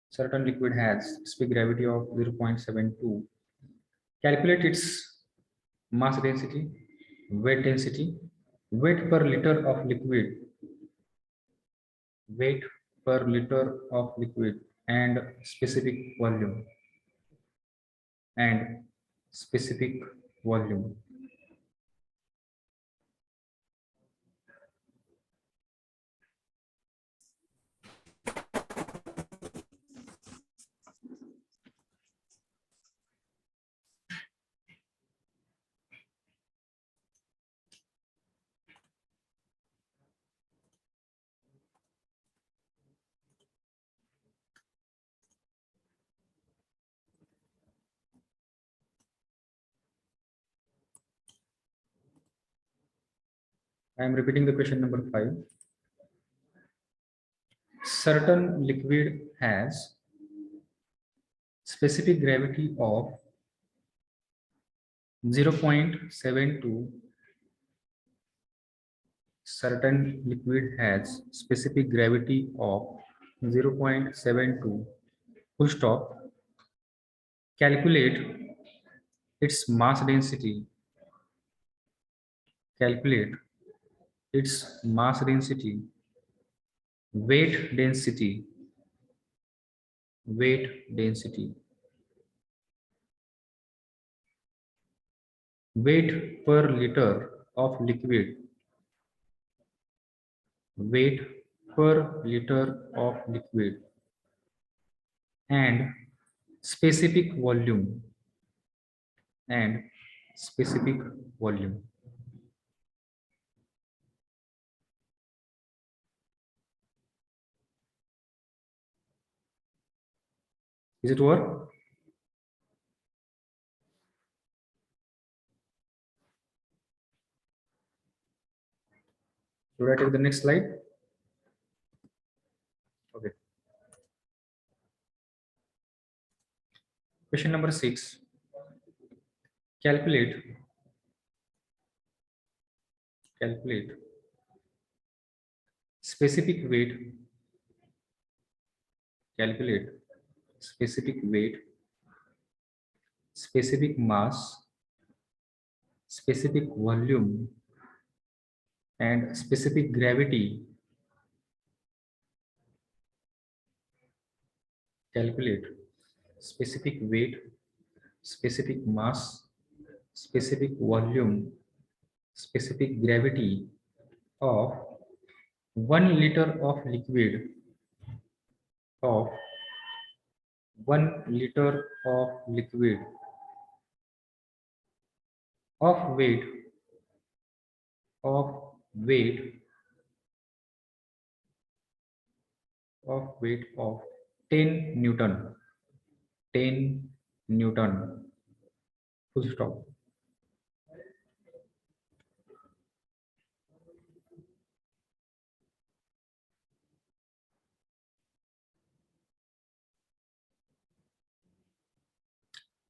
Certain liquid has specific gravity of 0.72. Calculate its mass density, weight density, weight per liter of liquid, weight per liter of liquid, and specific volume. And specific volume. I am repeating the question number 5. Certain liquid has specific gravity of 0.72. Certain liquid has specific gravity of 0.72. Full stop. calculate its mass density, calculate its mass density, weight density, weight density, weight per liter of liquid, weight per liter of liquid, and specific volume, and specific volume. Is it over? Should I take the next slide? Okay. Question number 6. Calculate specific weight, calculate specific weight, specific mass, specific volume, and specific gravity. Calculate specific weight, specific mass, specific volume, specific gravity of 1 liter of liquid, of 1 liter of liquid of weight, of weight, of weight of 10 Newton, 10 Newton, full stop.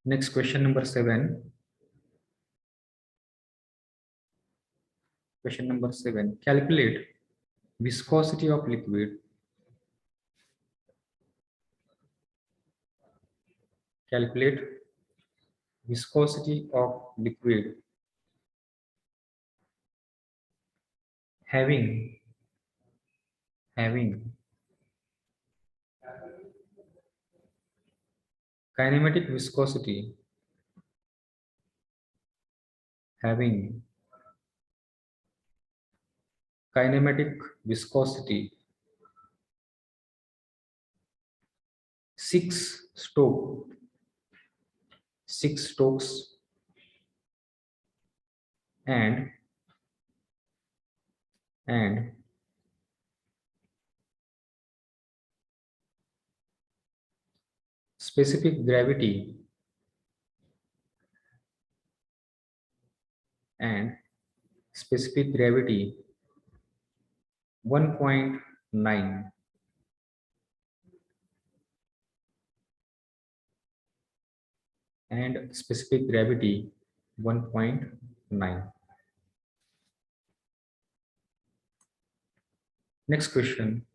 Next, question number 7. Question number 7. Calculate viscosity of liquid. Calculate viscosity of liquid having kinematic viscosity, having kinematic viscosity 6 Stokes and specific gravity and specific gravity 1.9 and specific gravity 1.9. Next question.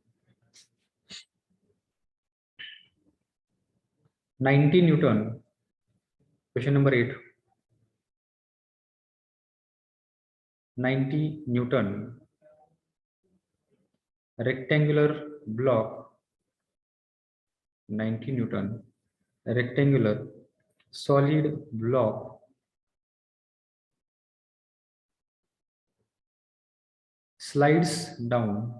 90 Newton. Question number 8. 90 Newton rectangular block, 90 Newton rectangular solid block slides down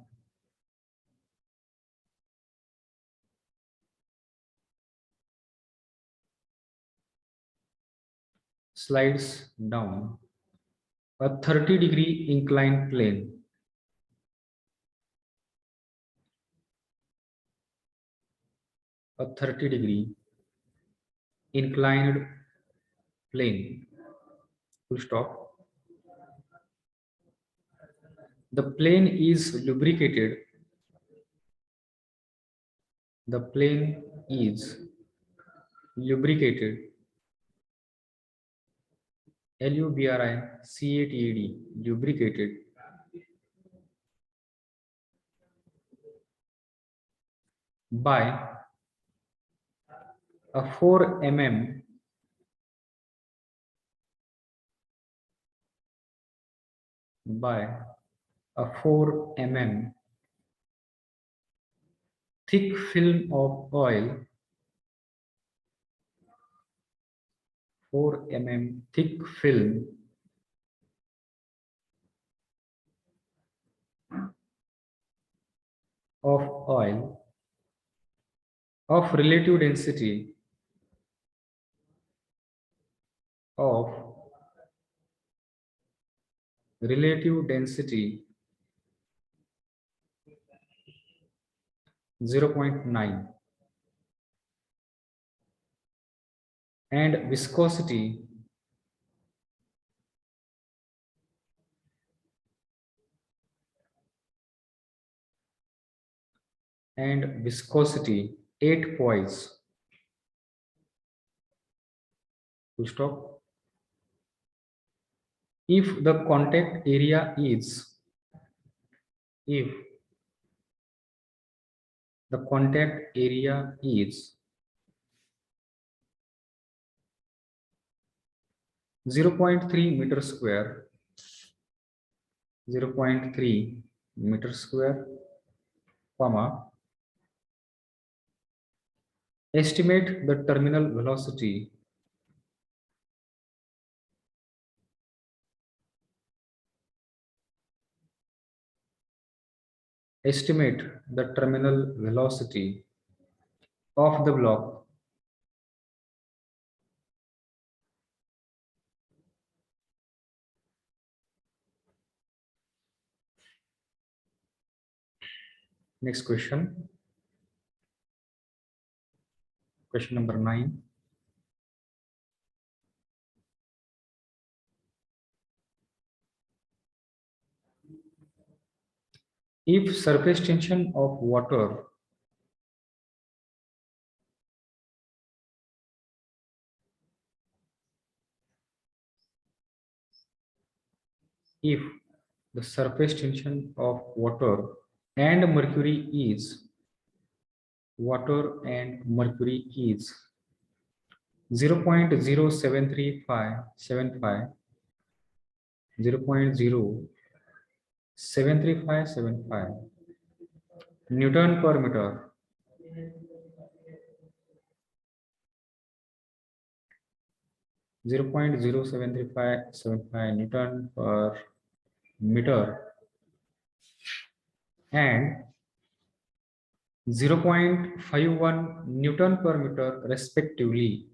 a 30-degree inclined plane. A 30-degree inclined plane. Full stop. The plane is lubricated. The plane is lubricated. Lubricated. Lubricated by a 4 mm by a 4 mm thick film of oil, 4 mm thick film of oil of of relative density 0.9 and viscosity 8 poise. Full stop. If the contact area is if the contact area is 0.3 meter square, 0.3 meter square, comma, estimate the terminal velocity estimate the terminal velocity of the block Next question, question number 9. If surface tension of water if the surface tension of and mercury is water and mercury is 0.07375 0.07375 Newton per meter, 0.07375 Newton per meter and 0.51 Newton per meter respectively.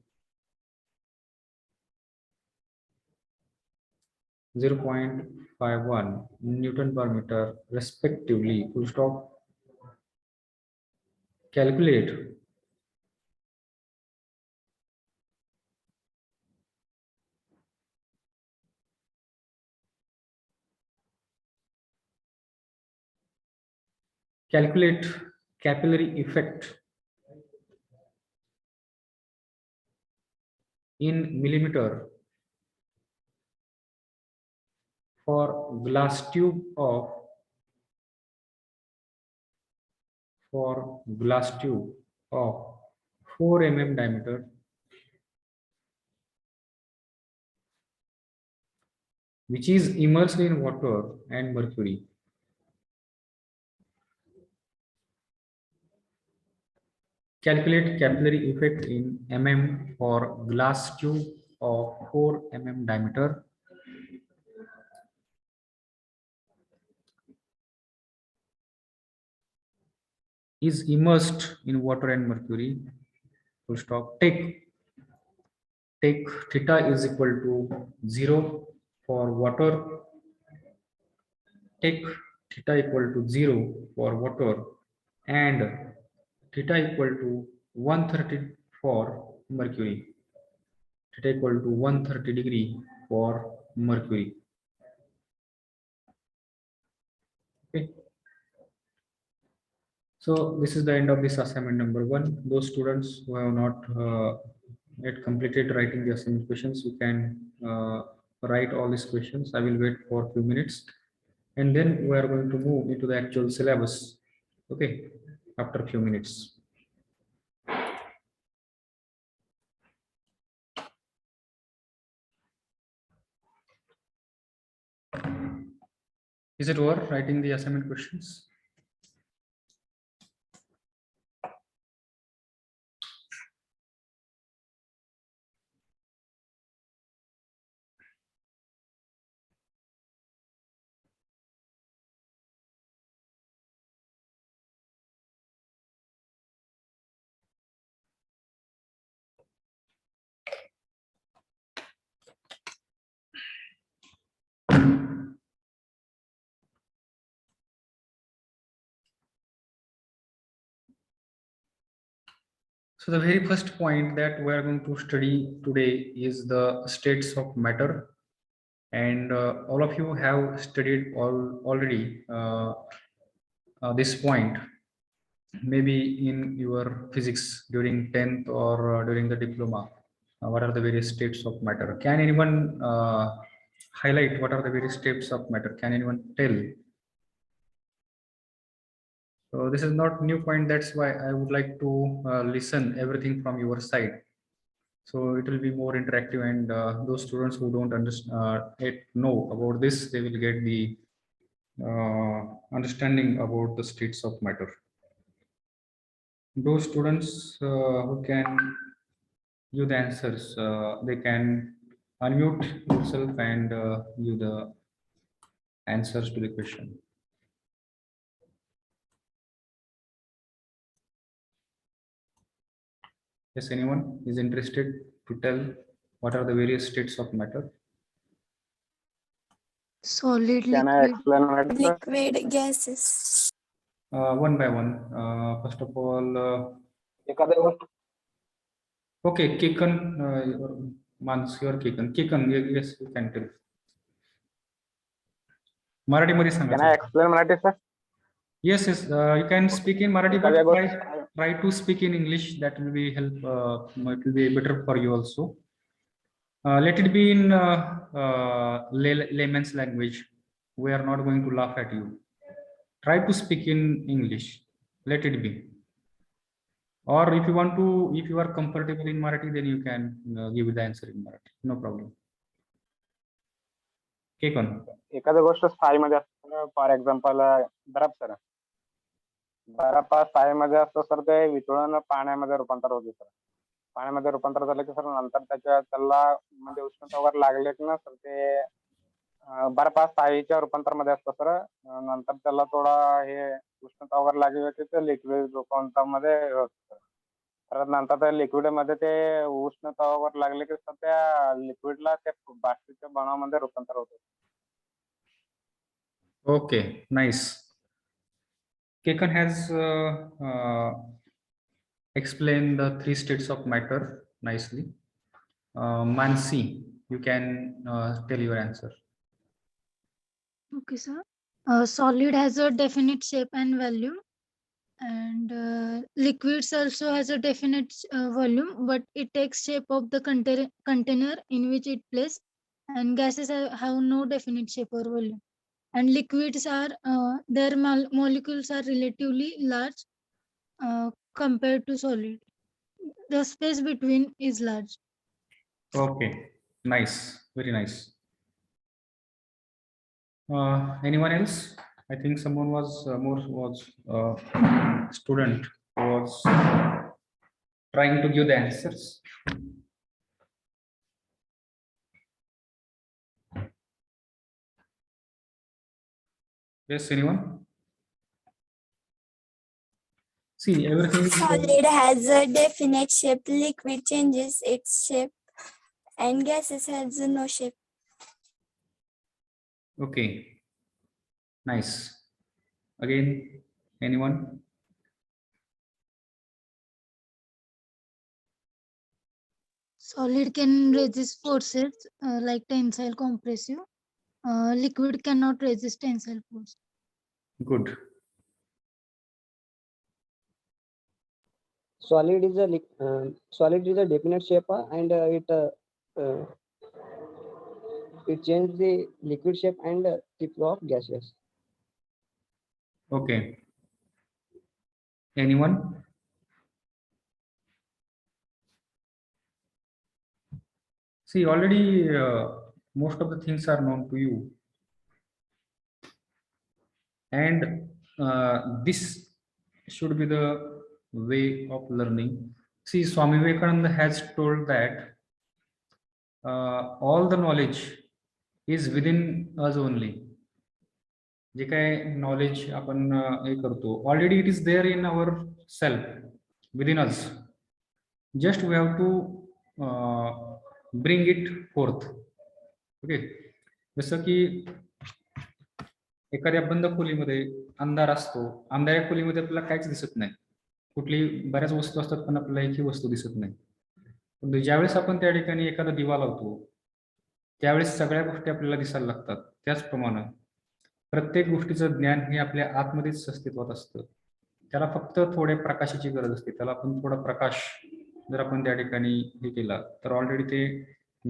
0.51 Newton per meter respectively. Full stop. Calculate calculate capillary effect in millimeter for glass tube of 4 mm diameter which is immersed in water and mercury. Calculate capillary effect in mm for glass tube of 4 mm diameter is immersed in water and mercury. Full stop. Take theta is equal to 0 for water. Take theta equal to 0 for water and theta equal to 130 for mercury. Theta equal to 130 degree for mercury. Okay. So this is the end of this assignment number 1. Those students who have not yet completed writing the assignment questions, you can write all these questions. I will wait for a few minutes and then we are going to move into the actual syllabus. Okay, after a few minutes. Is it over writing the assignment questions? So the very first point that we are going to study today is the states of matter, and all of you have studied already this point, maybe in your physics during 10th or during the diploma. What are the various states of matter? Can anyone highlight what are the various states of matter? Can anyone tell? So this is not new point. That's why I would like to listen everything from your side. So it will be more interactive, and those students who don't understand know about this, they will get the understanding about the states of matter. Those students who can give the answers, they can unmute yourself and give the answers to the question. Yes, anyone is interested to tell what are the various states of matter? Solid, Can I liquid, explain it, sir? Liquid gases. One by one. First of all, एखाद्या गोष्ट okay, Kekan, Mans, you are Kekan. Kekan, yes, you can tell. Marathi मध्ये Can I सांगायचं. explain Marathi, sir? Yes, yes, you can speak in Marathi, but एखाद्या गोष्ट try to speak in English. That will be help. It will be better for you also. Let it be in layman's language. We are not going to laugh at you. Try to speak in English. Let it be. Or if you want to, if you are comfortable in Marathi, then you can give the answer in Marathi. No problem. Kekan. एखादी गोष्ट स्थायीमध्ये असतं, for example बर्फ, sir. बर्फ हा स्थायीमध्ये असतो, sir. ते वितळून पाण्यामध्ये रूपांतर होते, सर. पाण्यामध्ये रूपांतर झालं की सर नंतर त्याला म्हणजे उष्णता वगैरे लागले की ना सर ते बर्फ हा स्थायीच्या रूपांतरामध्ये असतो, सर. नंतर त्याला थोडा हे उष्णता वगैरे लागली की ते लिक्विड रूपांतरामध्ये होतं. तर नंतर त्या लिक्विड मध्ये ते उष्णता वगैरे लागले की सर त्या लिक्विडला त्या बाष्पीच्या बनावामध्ये रूपांतर होतं. Okay, nice. Kekan has explained the three states of matter nicely. Mansi, you can tell your answer. okay, sir. Solid has a definite shape and volume, and liquids also has a definite volume, but it takes shape of the container in which it plays, and gases have no definite shape or volume. And liquids are their molecules are relatively large compared to solid. The space between is large. Okay, nice, very nice. Anyone else? I think someone was student was trying to give the answers. Yes, anyone? See, everything. Solid has a definite shape. Liquid changes its shape, and gases has no shape. Okay, nice. Again, anyone? Solid can resist forces like tensile, compressive. Liquid cannot resist tensile force. Good. Solid is a definite shape and it changes the liquid shape and the flow of gases. Okay. Anyone? See, already most of the things are known to you. and this should be the way of learning. See, Swami Vivekananda has told that all the knowledge is within us only. जे काय knowledge आपण हे करतो already it is there in our self within us, just we have to bring it forth. Okay, जसं की एखाद्या बंद खोलीमध्ये अंधार असतो, अंधाऱ्या खोलीमध्ये आपल्याला काहीच दिसत नाही, कुठली बऱ्याच वस्तू असतात पण आपल्याला एकही वस्तू दिसत नाही. पण ज्यावेळेस आपण त्या ठिकाणी एखादा दिवा लावतो त्यावेळेस सगळ्या गोष्टी आपल्याला दिसायला लागतात. त्याचप्रमाणे प्रत्येक गोष्टीचं ज्ञान हे आपल्या आतमध्येच अस्तित्वात असतं. त्याला फक्त थोड्या प्रकाशाची गरज असते. त्याला आपण थोडा प्रकाश जर आपण त्या ठिकाणी हे केला तर ऑलरेडी ते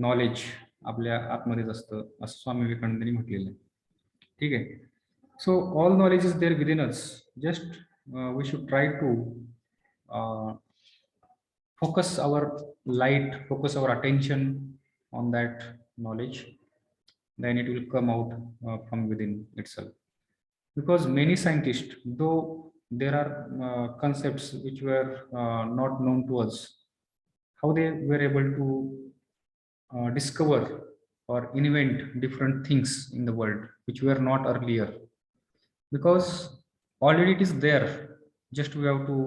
नॉलेज आपल्या आतमध्येच असतं, असं स्वामी विवेकानंदांनी म्हटलेलं आहे. ठीक आहे. So all knowledge is there within us, just we should try to focus our light, focus our attention on that knowledge, then it will come out from within itself. Because many scientists, though there are concepts which were not known to us, how they were able to discover or invent different things in the world which were not earlier, because already it is there, just we have to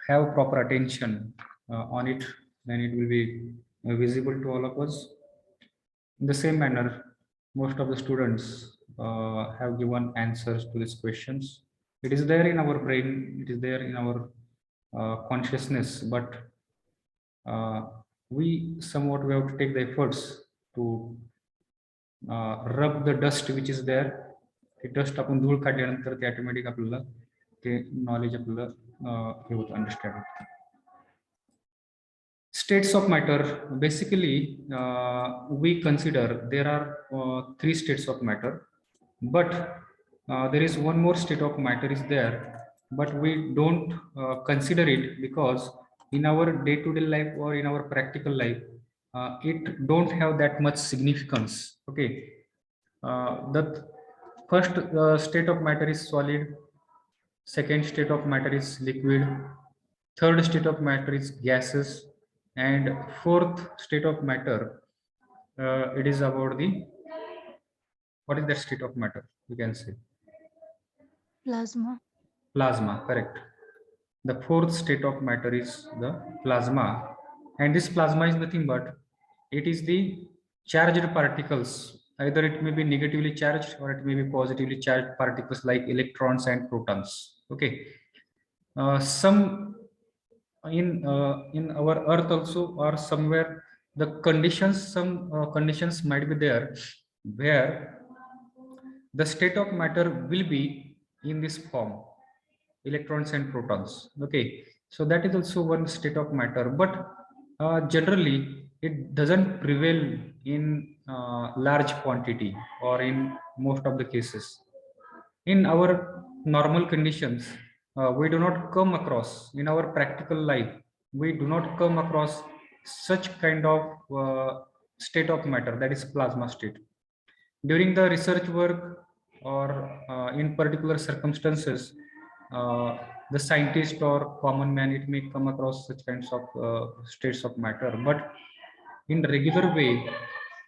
have proper attention on it, then it will be visible to all of us. In the same manner, most of the students have given answers to these questions. It is there in our brain, it is there in our consciousness, but we somewhat we have to take the efforts to rub the dust which is there. ते dust आपण धूळ काढल्यानंतर ते automatic आपल्याला ते knowledge आपल्याला हे होतं, understand होतं. States of matter, basically we consider there are 3 states of matter, but there is one more state of matter is there, but we don't consider it because in our day-to-day life or in our practical life it don't have that much significance. Okay, the first state of matter is solid, second state of matter is liquid, third state of matter is gases, and fourth state of matter it is about the, what is that state of matter, you can say Plasma. plasma, correct. The fourth state of matter is the plasma, and this plasma is nothing but it is the charged particles, either it may be negatively charged or it may be positively charged particles like electrons and protons. Okay, some in our earth also or somewhere the conditions, some conditions might be there where the state of matter will be in this form, electrons and protons. Okay, so that is also one state of matter, but generally it doesn't prevail in large quantity or in most of the cases. In our normal conditions, we do not come across, in our practical life we do not come across such kind of state of matter, that is plasma state. During the research work or in particular circumstances, the scientist or common man, it may come across such kinds of states of matter, but in regular way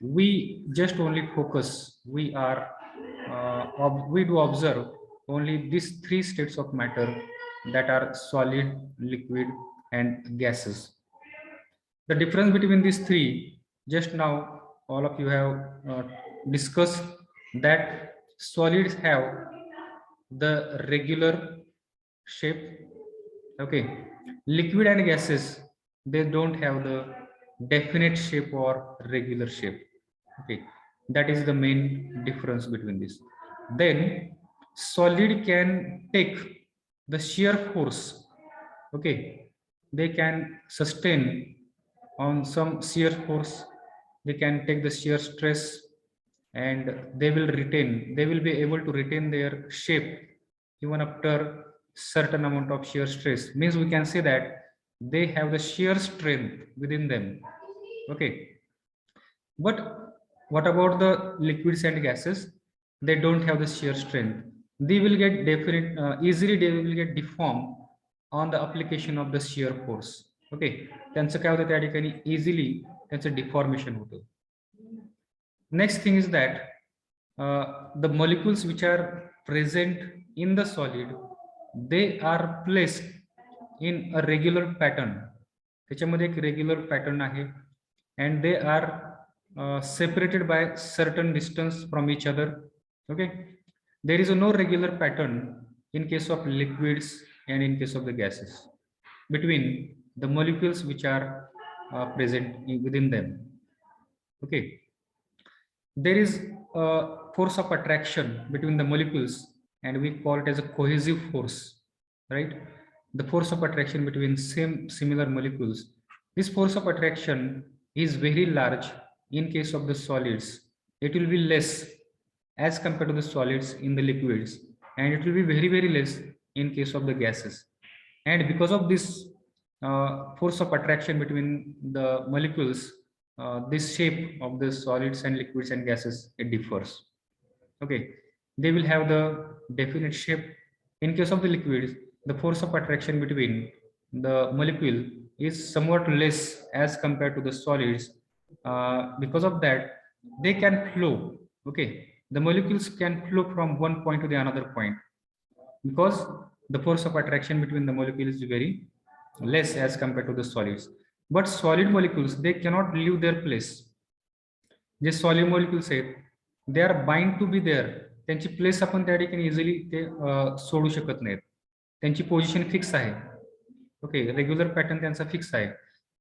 we just only focus, we are we do observe only these 3 states of matter, that are solid, liquid and gases. The difference between these 3, just now all of you have discussed that solids have the regular shape. Okay, liquid and gases, they don't have the definite shape or regular shape. Okay, that is the main difference between this. Then solid can take the shear force. Okay, they can sustain on some shear force, they can take the shear stress, and they will be able to retain their shape even after certain amount of shear stress. Means we can say that they have the shear strength within them. Okay, but what about the liquids and gases? they don't have the shear strength. They will get easily they will get deformed on the application of the shear force. Okay, त्यांचं काय होतं त्या ठिकाणी easily त्यांचं deformation होतं. Next thing is that the molecules which are present in the solid, they are placed in a regular pattern. त्याच्यामध्ये एक regular pattern आहे, and they are separated by certain distance from each other. Okay, there is no regular pattern in case of liquids and in case of the gases between the molecules which are present within them. Okay, there is a force of attraction between the molecules, and we call it as a cohesive force, right? The force of attraction between similar molecules. This force of attraction is very large in case of the solids. It will be less as compared to the solids in the liquids, and it will be very, very less in case of the gases. And because of this force of attraction between the molecules, this shape of the solids and liquids and gases, it differs. Okay, they will have the definite shape. In case of the liquids, the force of attraction between the molecule is somewhat less as compared to the solids. Because of that, they can flow. Okay, the molecules can flow from one point to the another point, because the force of attraction between the molecules is very less as compared to the solids. But solid molecules, they cannot leave their place. J solid molecules आहेत, they are bind to be there. त्यांची place आपण त्या ठिकाणी easily ते सोडू शकत नाहीत. त्यांची पोझिशन फिक्स आहे. ओके, रेग्युलर पॅटर्न त्यांचा फिक्स आहे.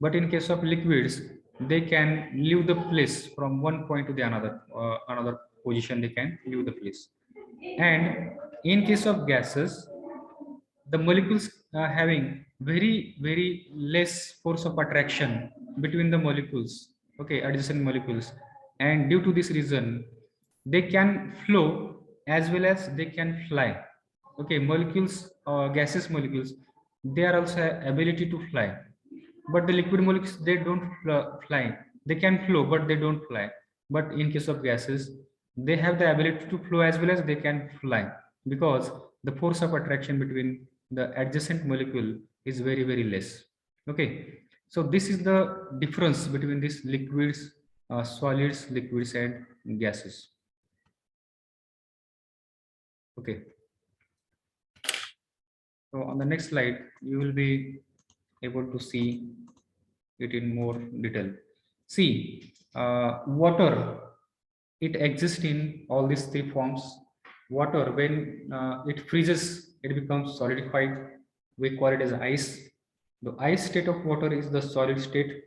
But in case of liquids, they can leave the place from one point to the another position. They can leave the place. And in case of gases, the molecules are having very less force of attraction between the molecules, okay, adjacent molecules, and due to this reason, they can flow as well as they can fly. Okay, molecules, gaseous molecules, they are also ability to fly. But the liquid molecules, they don't fly. They can flow, but they don't fly. But in case of gases, they have the ability to flow as well as they can fly, because the force of attraction between the adjacent molecule is very less. Okay, so this is the difference between these liquids, solids, liquids, and gases. Okay, so on the next slide, you will be able to see it in more detail. See, water, it exists in all these three forms. Water, when it freezes, it becomes solidified. We call it as ice. The ice state of water is the solid state.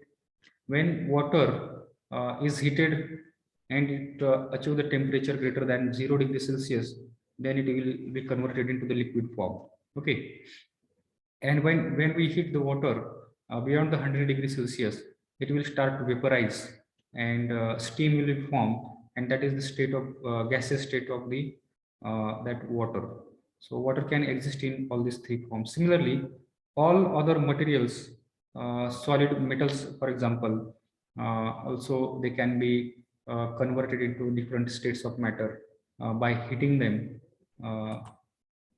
When water is heated and it achieves the temperature greater than 0 degrees Celsius, then it will be converted into the liquid form. Okay, and when we heat the water beyond the 100 degrees Celsius, it will start to vaporize, and steam will be formed, and that is the state of gaseous state of the that water. So water can exist in all these three forms. Similarly, all other materials, solid metals, for example, also they can be converted into different states of matter by heating them.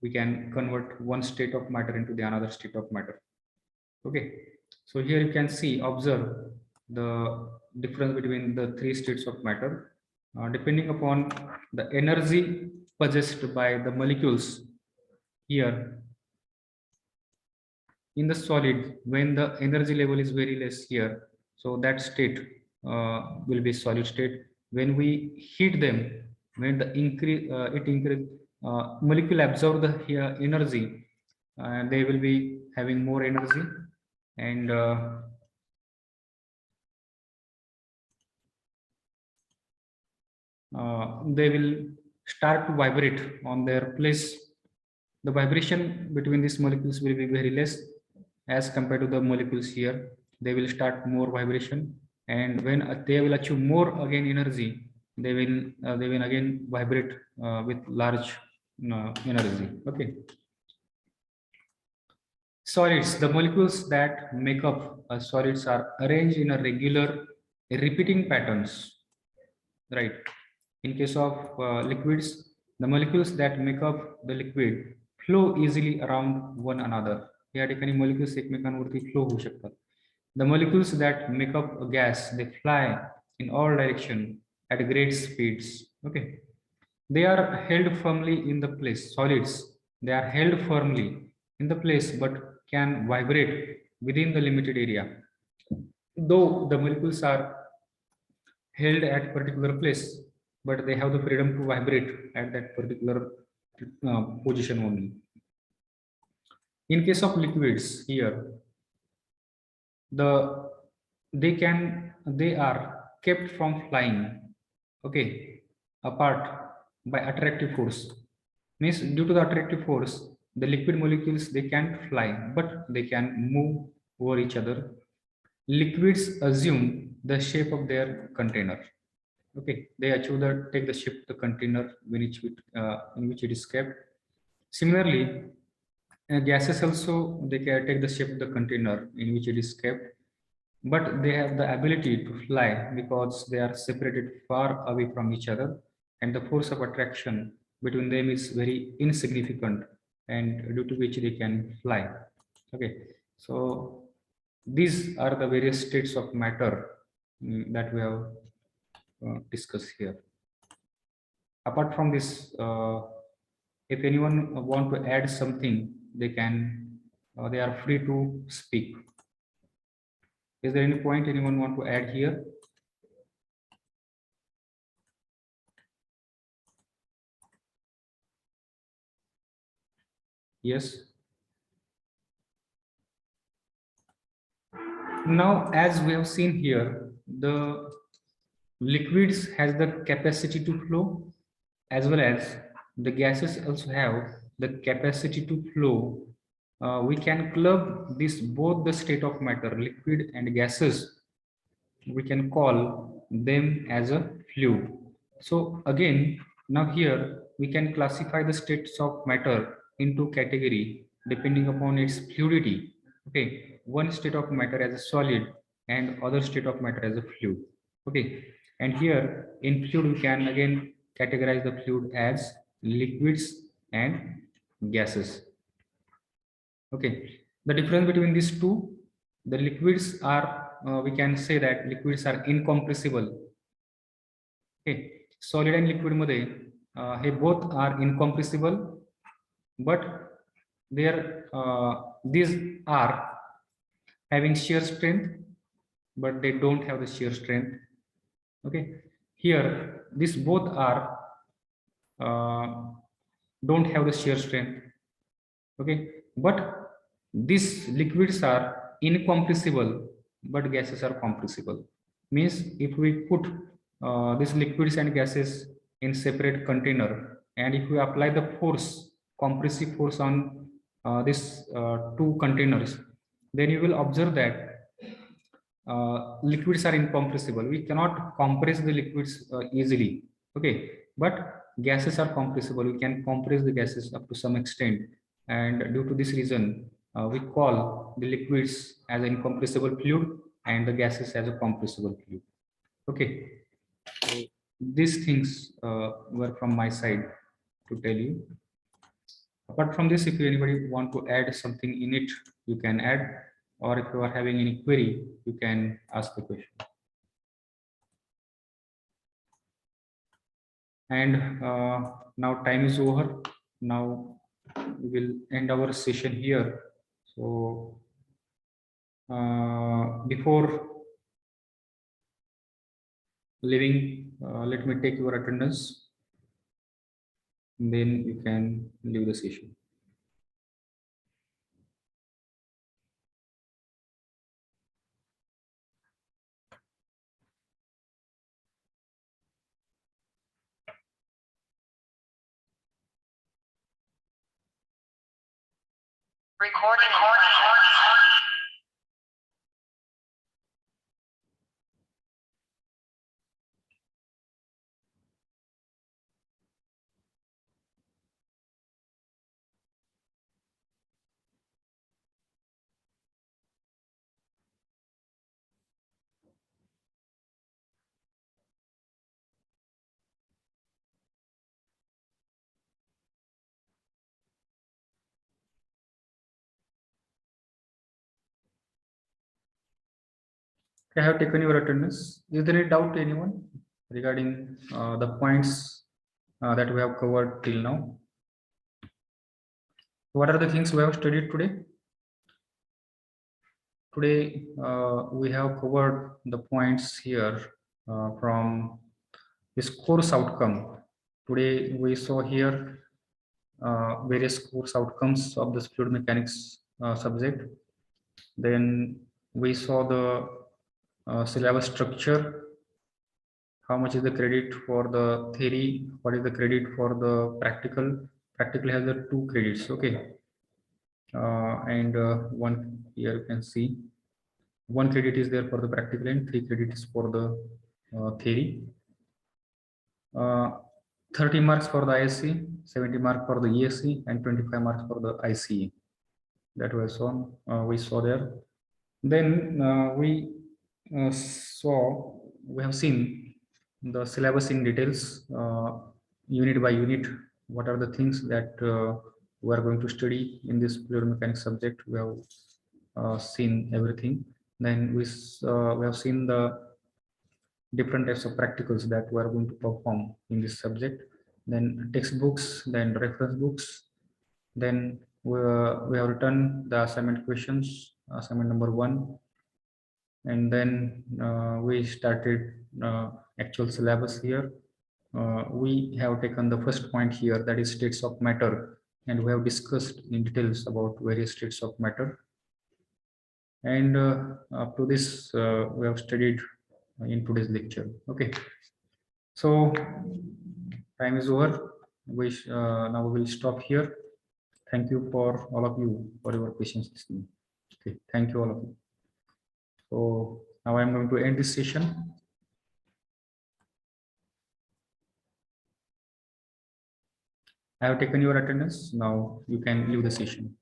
We can convert one state of matter into the another state of matter. Okay, so here you can see, observe the difference between the three states of matter depending upon the energy possessed by the molecules. Here in the solid, when the energy level is very less here, so that state will be solid state. When we heat them, when the molecule absorb the energy, they will be having more energy, and they will start to vibrate on their place. The vibration between these molecules will be very less as compared to the molecules here. They will start more vibration, and when they will achieve more again energy, they will again vibrate with large energy. Okay, solids, the molecules that make up solids are arranged in a regular repeating patterns, right? In case of liquids, The molecules that make up the liquid flow easily around one another. या ठिकाणी molecules एकमेकांवरती flow होऊ शकतात. The molecules that make up a gas, they fly in all direction at great speeds. Okay. They are held firmly in the place. Solids, they are held firmly in the place but can vibrate within the limited area. Though the molecules are held at particular place, but they have the freedom to vibrate at that particular position only. In case of liquids here, they are kept from flying, okay, apart by attractive force. Means due to the attractive force, the liquid molecules, they can't fly, but they can move over each other. Liquids assume the shape of their container. Okay, they achieve take the shape of the container in which it is kept. Similarly, gases also, they can take the shape of the container in which it is kept, but they have the ability to fly because they are separated far away from each other, and the force of attraction between them is very insignificant, and due to which they can fly. Okay, so these are the various states of matter that we have discussed here. Apart from this, if anyone want to add something, they can they are free to speak. Is there any point anyone want to add here? Yes. Now, as we have seen here, the liquids has the capacity to flow, as well as the gases also have the capacity to flow. We can club this both the state of matter, liquid and gases. We can call them as a fluid. So again, now here we can classify the states of matter into category depending upon its fluidity. Okay, one state of matter as a solid and other state of matter as a fluid. Okay, and here in fluid we can again categorize the fluid as liquids and gases. Okay, the difference between these two, the liquids are we can say that liquids are incompressible. Okay, solid and liquid मध्ये हे both are incompressible, but these are having shear strength, but they don't have the shear strength. Okay, here these both are don't have the shear strength. Okay, but these liquids are incompressible, but gases are compressible. Means if we put these liquids and gases in separate container, and if we apply the force, compressive force on these two containers, then you will observe that liquids are incompressible. We cannot compress the liquids easily. Okay, but gases are compressible. We can compress the gases up to some extent, and due to this reason, we call the liquids as an incompressible fluid and the gases as a compressible fluid. Okay, so these things were from my side to tell you. Apart from this, if anybody want to add something in it, you can add, or if you are having any query, you can ask the question. And now time is over. Now we will end our session here. So before leaving, let me take your attendance. Then you can leave the session. I have taken your attendance. Is there any doubt to anyone regarding the points that we have covered till now? What are the things we have studied today? Today, we have covered the points here from this course outcome. Today, we saw here various course outcomes of this fluid mechanics subject. Then we saw the syllabus structure. How much is the credit for the theory? What is the credit for the practical? Practical has the 2 credits. Okay. And one here you can see 1 credit is there for the practical and 3 credits for the theory. 30 marks for the ISC, 70 marks for the ESC, and 25 marks for the ICE. That was on we saw there. Then we have seen the syllabus in details, unit by unit. What are the things that we are going to study in this fluid mechanics subject? We have seen everything. Then we have seen the different types of practicals that we are going to perform in this subject. Then textbooks, then reference books. Then we have written the assignment questions, assignment number 1. And then we started actual syllabus here. We have taken the first point here, that is states of matter, and we have discussed in details about various states of matter. And up to this, we have studied in today's lecture. Okay, so time is over. Now we will stop here. Thank you for all of you for your patience listening. Okay, thank you all of you. So now I'm going to end this session. I have taken your attendance. Now you can leave the session.